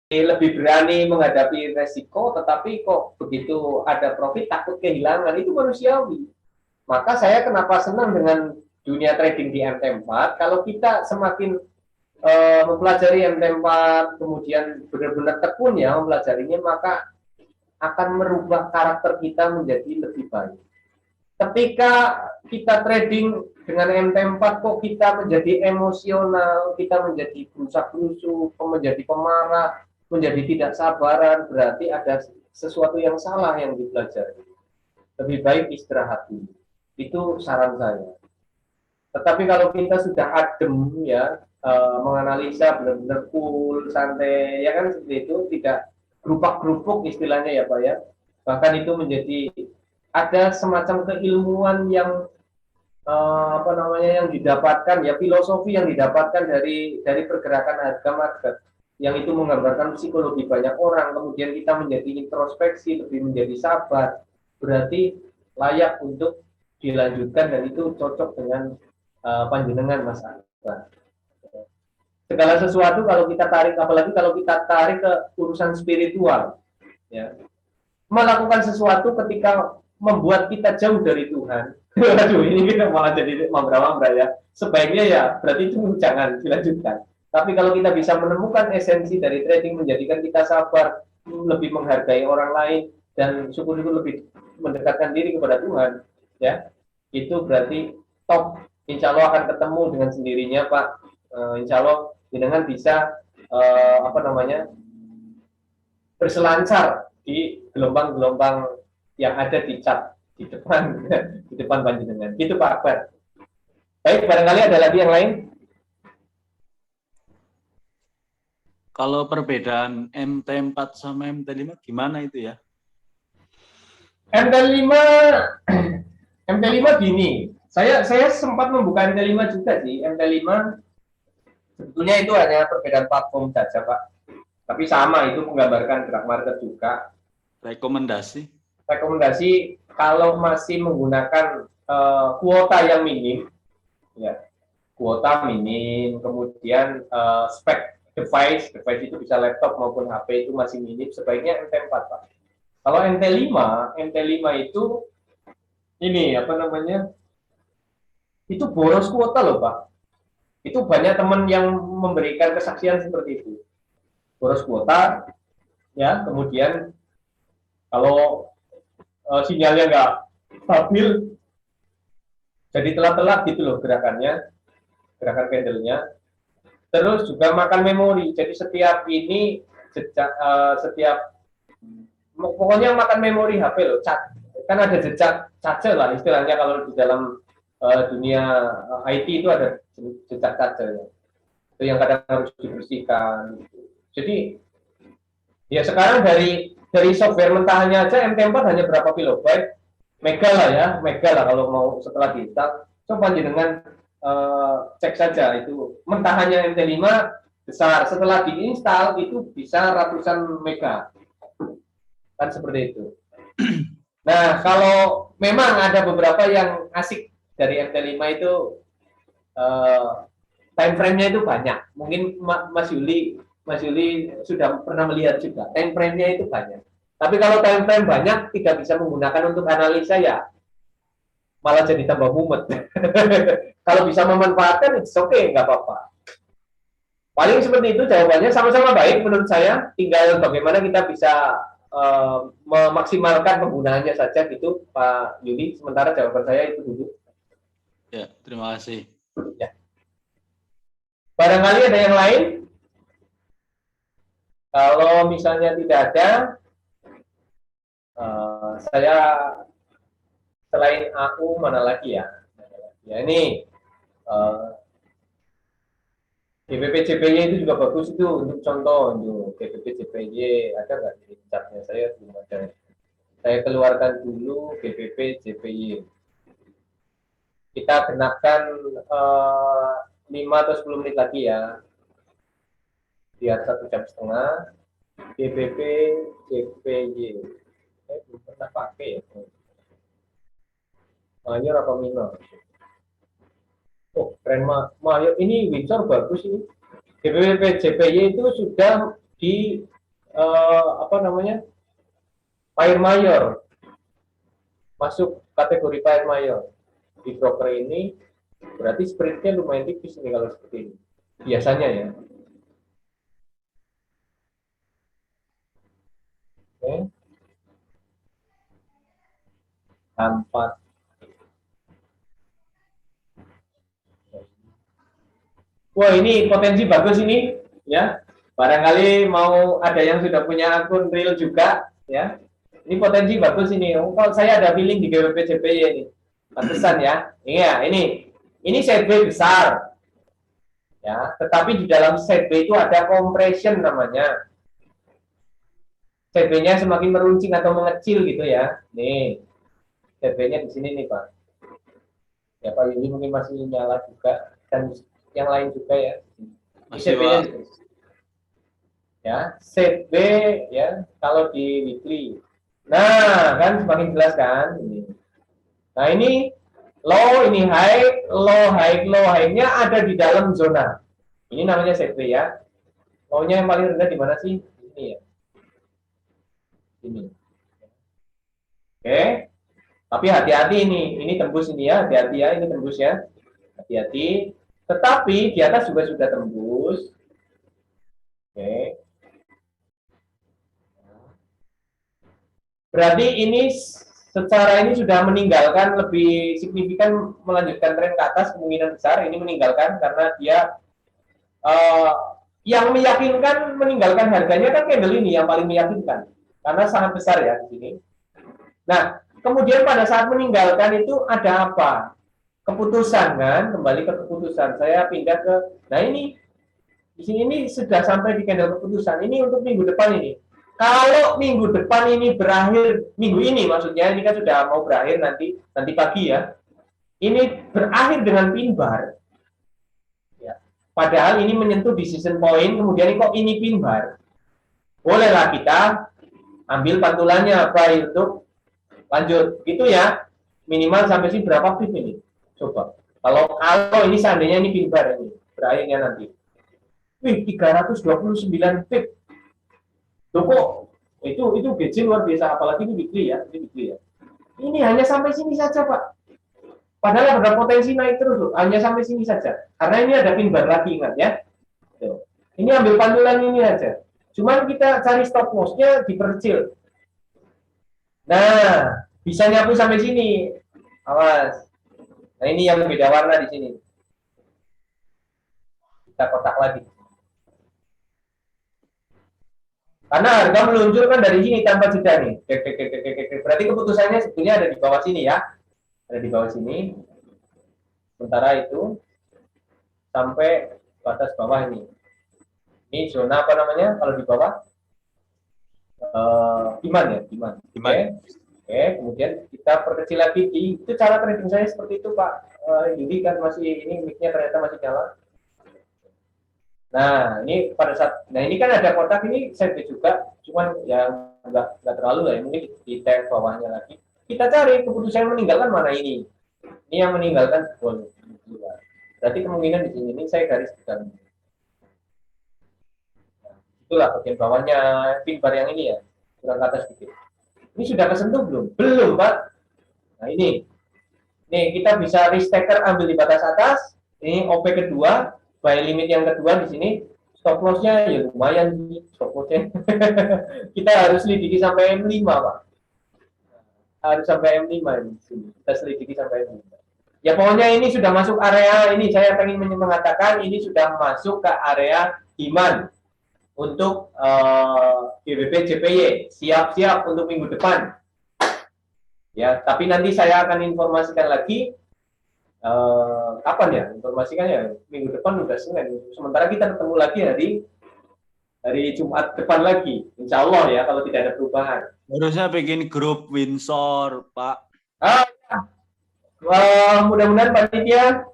Lebih berani menghadapi resiko, tetapi kok begitu ada profit takut kehilangan, itu manusiawi. Maka saya kenapa senang dengan dunia trading di MT4, kalau kita semakin mempelajari MT4, kemudian benar-benar tekun ya mempelajarinya, maka akan merubah karakter kita menjadi lebih baik. Ketika kita trading dengan MT4 kok kita menjadi emosional, kita menjadi gerusak-gerusuk, menjadi pemarah, menjadi tidak sabaran, berarti ada sesuatu yang salah yang dipelajari. Lebih baik istirahat dulu. Itu saran saya. Tetapi kalau kita sudah adem ya, menganalisa benar-benar cool, santai, ya kan seperti itu, tidak gerupak-gerupuk istilahnya ya Pak ya. Bahkan itu menjadi ada semacam keilmuan yang yang didapatkan ya, filosofi yang didapatkan dari pergerakan harga market yang itu menggambarkan psikologi banyak orang, kemudian kita menjadi introspeksi, lebih menjadi sabar, berarti layak untuk dilanjutkan dan itu cocok dengan panjenengan Mas Akbar. Segala sesuatu kalau kita tarik, apalagi kalau kita tarik ke urusan spiritual, ya melakukan sesuatu ketika membuat kita jauh dari Tuhan. Aduh, ini kita malah jadi mambra-mambra ya. Sebaiknya ya, berarti itu jangan dilanjutkan. Tapi kalau kita bisa menemukan esensi dari trading, menjadikan kita sabar, lebih menghargai orang lain, dan syukur-syukur lebih mendekatkan diri kepada Tuhan, ya, itu berarti top. Insya Allah akan ketemu dengan sendirinya, Pak. Insya Allah dengan bisa berselancar di gelombang-gelombang yang ada di cat di depan di depan panjenengan. Gitu Pak Akbar. Baik, barangkali ada lagi yang lain. Kalau perbedaan MT4 sama MT5 gimana itu ya? MT5 MT5 gini. Saya sempat membuka MT5 juga sih. MT5 sebetulnya itu hanya perbedaan platform saja, Pak. Tapi sama, itu menggambarkan gerak market juga. Rekomendasi kalau masih menggunakan kuota yang minim, ya, kuota minim, kemudian spek device itu bisa laptop maupun HP itu masih minim, sebaiknya MT4, Pak. Kalau MT5 itu ini itu boros kuota loh, Pak. Itu banyak teman yang memberikan kesaksian seperti itu. Boros kuota, ya, kemudian kalau sinyalnya nggak stabil, jadi telat-telat gitu loh gerakan candlenya. Terus juga makan memori, jadi setiap pokoknya makan memori HP loh, kan ada jejak caca lah istilahnya kalau di dalam dunia IT itu ada jejak caca ya. Itu yang kadang harus dibersihkan. Jadi ya sekarang dari software mentahannya aja MT4 hanya berapa kilobyte, mega lah kalau mau setelah diinstal. Coba dengan cek saja itu mentahannya MT5 besar, setelah diinstal itu bisa ratusan mega, kan seperti itu. Nah, kalau memang ada beberapa yang asik dari MT5 itu time frame-nya itu banyak. Mungkin Mas Yuli sudah pernah melihat juga, time frame-nya itu banyak. Tapi kalau time frame banyak tidak bisa menggunakan untuk analisa ya malah jadi tambah mumet. Kalau bisa memanfaatkan, it's okay, nggak apa-apa. Paling seperti itu jawabannya, sama-sama baik menurut saya. Tinggal bagaimana kita bisa memaksimalkan penggunaannya saja gitu, Pak Yuli. Sementara jawaban saya itu dulu. Ya, terima kasih. Ya. Barangkali ada yang lain? Kalau misalnya tidak ada, saya selain aku mana lagi ya? Ya ini GBP-JPY itu juga bagus itu untuk contoh untuk GBP-JPY ada nggak di chartnya? Saya belum ada. Saya keluarkan dulu GBP-JPY. Kita kenakan 5 atau 10 menit lagi ya. Biar 1,5 jam. GBP-JPY. Saya belum pernah pakai ya. Mayor apa minor? Oh, keren Mayor. Ini Windsor bagus ini. GBP-JPY itu sudah di Pair Mayor. Masuk kategori Pair Mayor. Di broker ini berarti spreadnya lumayan tipis nih kalau seperti ini. Biasanya ya. Oke. 4. Wah, ini potensi bagus ini, ya. Barangkali mau ada yang sudah punya akun real juga, ya. Ini potensi bagus ini. Kalau saya ada feeling di GBP-JPY ini. Pantesan ya. Iya, ini sideways besar. Ya, tetapi di dalam sideways itu ada compression namanya. sideways-nya semakin meruncing atau mengecil gitu ya. Nih. sideways-nya di sini nih, Pak. Ya, Pak Yuli mungkin masih nyala juga dan yang lain juga ya. Masih, Pak. Ya, set B ya kalau di weekly. Nah, kan semakin jelas kan ini. Nah, ini low, ini high, low high-nya ada di dalam zona. Ini namanya set B ya. Low-nya yang paling rendah di mana sih? Ini ya. Ini. Oke. Tapi hati-hati ini tembus ini ya, hati-hati ya, ini tembus ya. Hati-hati. Tetapi di atas juga sudah tembus. Oke. Berarti ini secara ini sudah meninggalkan lebih signifikan melanjutkan tren ke atas, kemungkinan besar ini meninggalkan karena dia uh, yang meyakinkan meninggalkan harganya kan candle ini yang paling meyakinkan karena sangat besar ya di sini. Nah, kemudian pada saat meninggalkan itu ada apa? Keputusan kan, kembali ke keputusan. Saya pindah ke, nah ini di sini ini sudah sampai di candle keputusan. Ini untuk minggu depan ini. Kalau minggu depan ini berakhir, minggu ini maksudnya, ini kan sudah mau berakhir nanti pagi ya. Ini berakhir dengan pin bar. Ya. Padahal ini menyentuh decision point, kemudian kok ini pin bar. Bolehlah kita ambil pantulannya apa untuk lanjut. Gitu ya. Minimal sampai sini berapa pip ini? Coba. Kalau ini seandainya ini pin bar ini, berakhirnya nanti. Wih, 329 pip. Loh kok itu BJ luar biasa, apalagi ini weekly ya, ini hanya sampai sini saja Pak, padahal ada potensi naik terus loh, hanya sampai sini saja, karena ini ada pin bar lagi, ingat ya. Ini ambil pantulan ini aja, cuman kita cari stop loss-nya diperkecil. Nah, bisa nyapu sampai sini, awas. Nah ini yang beda warna di sini, kita kotak lagi. Karena harga meluncur kan dari sini tanpa jeda nih. Berarti keputusannya sebetulnya ada di bawah sini ya. Ada di bawah sini. Sementara itu sampai batas bawah ini. Ini zona apa namanya kalau di bawah? Demand ya, demand. Oke, kemudian kita perkecil lagi. Itu cara trading saya seperti itu Pak. Jadi kan masih ini mic-nya ternyata masih nyala. Nah, ini pada saat, nah ini kan ada kotak ini saya juga, cuman ya nggak terlalu lah, mungkin di tag bawahnya lagi. Kita cari keputusan yang meninggalkan mana ini. Ini yang meninggalkan bon. Berarti kemungkinan di sini ini saya garis besar. Nah, itulah bagian bawahnya pin bar yang ini ya, kurang ke atas sedikit. Ini sudah kesentuh belum? Belum Pak. Nah ini, nih kita bisa restacker ambil di batas atas. Ini OP kedua. Buy limit yang kedua di sini, stop loss-nya ya lumayan sih, stop loss-nya. Kita harus selidiki sampai M5, Pak. Harus sampai M5 ini. Kita selidiki sampai M5. Ya pokoknya ini sudah masuk area ini, saya ingin mengatakan ini sudah masuk ke area demand untuk GBP JPY. Siap-siap untuk minggu depan. Ya, tapi nanti saya akan informasikan lagi kapan ya informasikannya, minggu depan udah Senin, sementara kita ketemu lagi hari Jumat depan lagi, insya Allah ya, kalau tidak ada perubahan. Harusnya bikin grup Windsor Pak. Mudah-mudahan panitia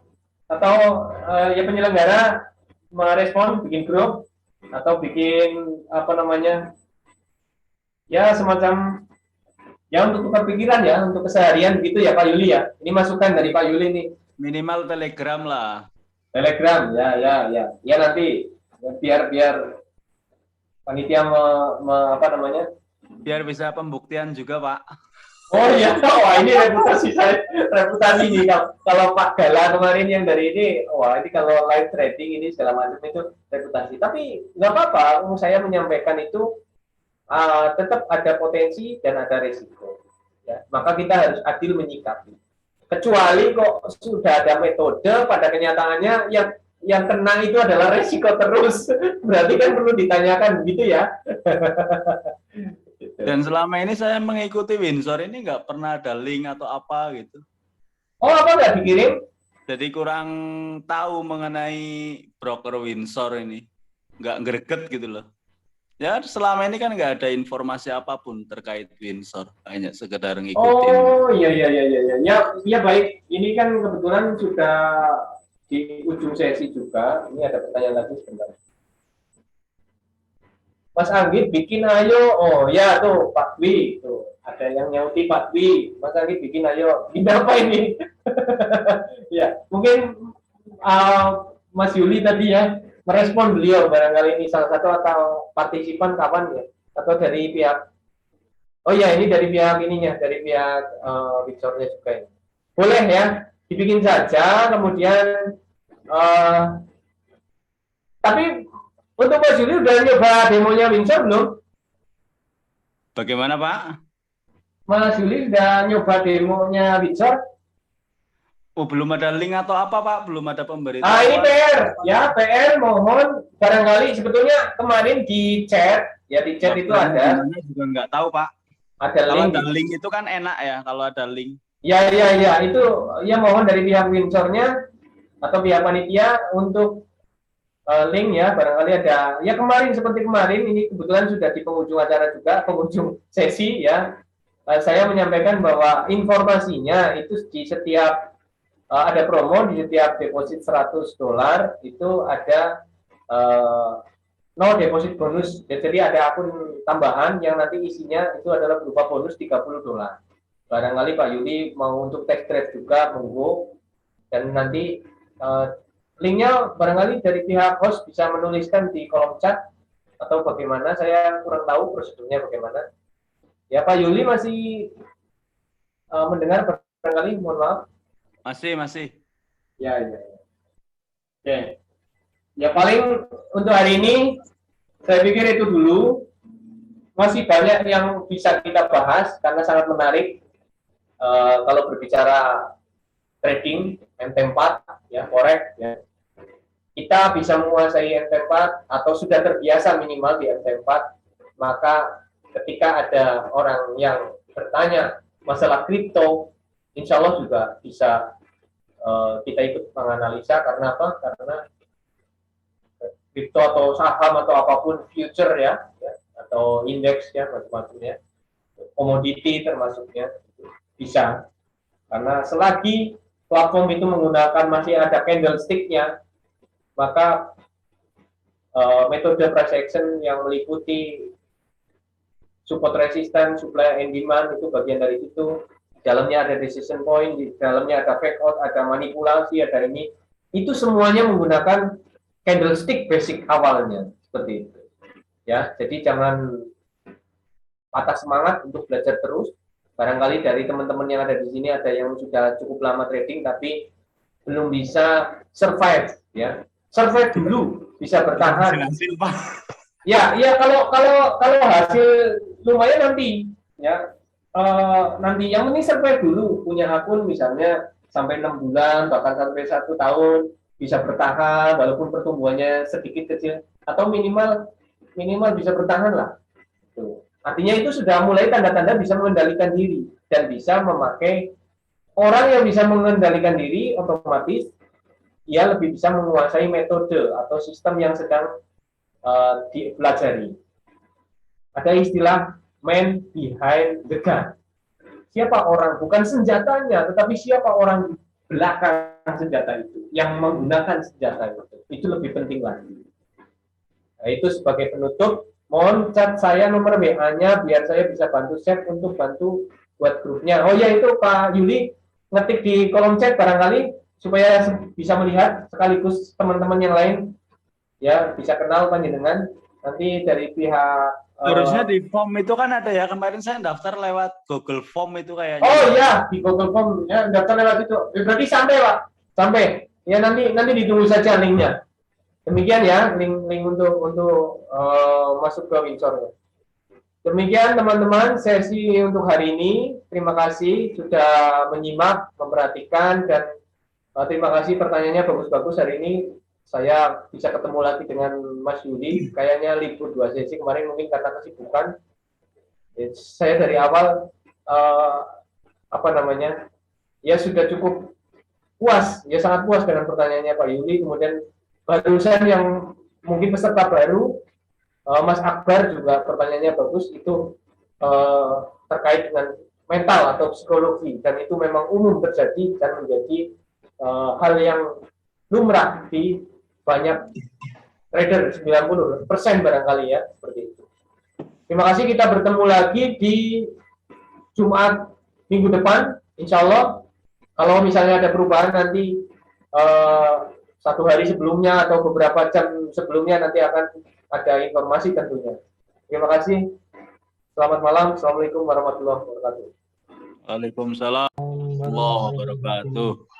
atau ya penyelenggara merespon, bikin grup atau bikin apa namanya ya semacam ya untuk tukar pikiran ya, untuk keseharian gitu ya Pak Yuli ya. Ini masukan dari Pak Yuli nih. Minimal Telegram lah. Telegram ya nanti biar panitia apa namanya? Biar bisa pembuktian juga Pak. Oh iya, wah ini reputasi saya, reputasi nih kalau Pak Gala kemarin yang dari ini, wah ini kalau live trading ini segala macam itu reputasi. Tapi nggak apa-apa, saya menyampaikan itu tetap ada potensi dan ada resiko. Ya, maka kita harus adil menyikapi. Kecuali kok sudah ada metode pada kenyataannya yang kena itu adalah resiko terus, berarti kan perlu ditanyakan begitu ya. Dan selama ini saya mengikuti Windsor ini nggak pernah ada link atau apa gitu. Oh apa nggak dikirim? Jadi kurang tahu mengenai broker Windsor ini, nggak greget gitu loh. Ya selama ini kan nggak ada informasi apapun terkait Windsor, hanya sekedar ngikutin. Oh iya baik. Ini kan kebetulan sudah di ujung sesi juga. Ini ada pertanyaan lagi sebentar. Mas Anggit bikin ayo. Oh ya tuh Pak Dwi tuh ada yang nyauti Pak Dwi. Mas Anggit bikin ayo. Ini apa ini? Ya mungkin Mas Yuli tadi ya merespon beliau barangkali ini salah satu atau partisipan kapan ya atau dari pihak Oh ya, ini dari pihak ininya, dari pihak Windsor-nya juga ini. Boleh ya, dibikin saja, kemudian tapi untuk Mas Yuli udah nyoba demonya Windsor belum? Bagaimana Pak? Mas Yuli udah nyoba demonya Windsor? Oh, belum ada link atau apa Pak? Belum ada pemberitahuan. Ah, ini PR, ya PR mohon barangkali sebetulnya kemarin di chat, ya di chat itu ada. Juga nggak tahu Pak. Ada kalau link. Ada link itu kan enak ya kalau ada link. Ya itu ya mohon dari pihak Windsor-nya atau pihak panitia untuk link ya barangkali ada. Ya kemarin seperti kemarin ini kebetulan sudah di penghujung acara juga, penghujung sesi ya. Saya menyampaikan bahwa informasinya itu di setiap ada promo di setiap deposit $100 itu ada no deposit bonus. Jadi ada akun tambahan yang nanti isinya itu adalah berupa bonus $30. Barangkali Pak Yuli mau untuk tax trade juga monggo, dan nanti linknya barangkali dari pihak host bisa menuliskan di kolom chat atau bagaimana, saya kurang tahu prosedurnya bagaimana. Ya Pak Yuli masih mendengar barangkali, mohon maaf. Masih. Ya. Oke. Ya paling untuk hari ini saya pikir itu dulu. Masih banyak yang bisa kita bahas karena sangat menarik. Kalau berbicara trading MT4 ya, forex ya. Kita bisa menguasai MT4 atau sudah terbiasa minimal di MT4, maka ketika ada orang yang bertanya masalah kripto, insya Allah juga bisa kita ikut menganalisa. Karena apa? Karena kripto atau saham atau apapun future ya atau indeks ya macam-macamnya, komoditi termasuknya bisa. Karena selagi platform itu menggunakan masih ada candlestick-nya, maka metode price action yang meliputi support resistance, supply and demand itu bagian dari situ. Dalamnya ada decision point, di dalamnya ada fake out, ada manipulasi, ada ini. Itu semuanya menggunakan candlestick basic awalnya, seperti itu. Ya, jadi jangan patah semangat untuk belajar terus. Barangkali dari teman-teman yang ada di sini ada yang sudah cukup lama trading tapi belum bisa survive, ya. Survive dulu, bisa bertahan. Ya, kalau hasil lumayan nanti, ya. Nanti yang penting survive dulu, punya akun misalnya sampai 6 bulan bahkan sampai 1 tahun bisa bertahan walaupun pertumbuhannya sedikit kecil atau minimal bisa bertahan lah. Tuh. Artinya itu sudah mulai tanda-tanda bisa mengendalikan diri dan bisa memakai. Orang yang bisa mengendalikan diri otomatis ia lebih bisa menguasai metode atau sistem yang sedang dipelajari. Ada istilah man behind the gun. Siapa orang, bukan senjatanya, tetapi siapa orang di belakang senjata itu, yang menggunakan senjata itu. Itu lebih penting lagi. Nah, itu sebagai penutup. Mohon chat saya nomor WA-nya biar saya bisa bantu share untuk bantu buat grupnya. Oh ya, itu Pak Yuli ngetik di kolom chat barangkali supaya bisa melihat sekaligus teman-teman yang lain ya bisa kenal panjenengan. Nanti dari pihak harusnya di form itu kan ada ya, kemarin saya daftar lewat Google Form itu kayaknya. Oh iya, di Google Form ya, daftar lewat itu. Berarti sampai Pak, sampai. Ya nanti ditunggu saja linknya. Demikian ya, link untuk masuk ke Windsor. Demikian teman-teman sesi untuk hari ini. Terima kasih sudah menyimak, memperhatikan, dan terima kasih pertanyaannya bagus-bagus hari ini. Saya bisa ketemu lagi dengan Mas Yudi, kayaknya libur 2 sesi kemarin mungkin karena kesibukan. Saya dari awal ya sudah cukup puas, ya sangat puas dengan pertanyaannya Pak Yudi. Kemudian barusan yang mungkin peserta baru, Mas Akbar juga pertanyaannya bagus, itu terkait dengan mental atau psikologi, dan itu memang umum terjadi dan menjadi hal yang lumrah di banyak trader, 90% barangkali ya, seperti itu. Terima kasih, kita bertemu lagi di Jumat minggu depan, insya Allah. Kalau misalnya ada perubahan nanti 1 hari sebelumnya atau beberapa jam sebelumnya nanti akan ada informasi tentunya. Terima kasih. Selamat malam. Assalamualaikum warahmatullahi wabarakatuh. Waalaikumsalam warahmatullahi wabarakatuh.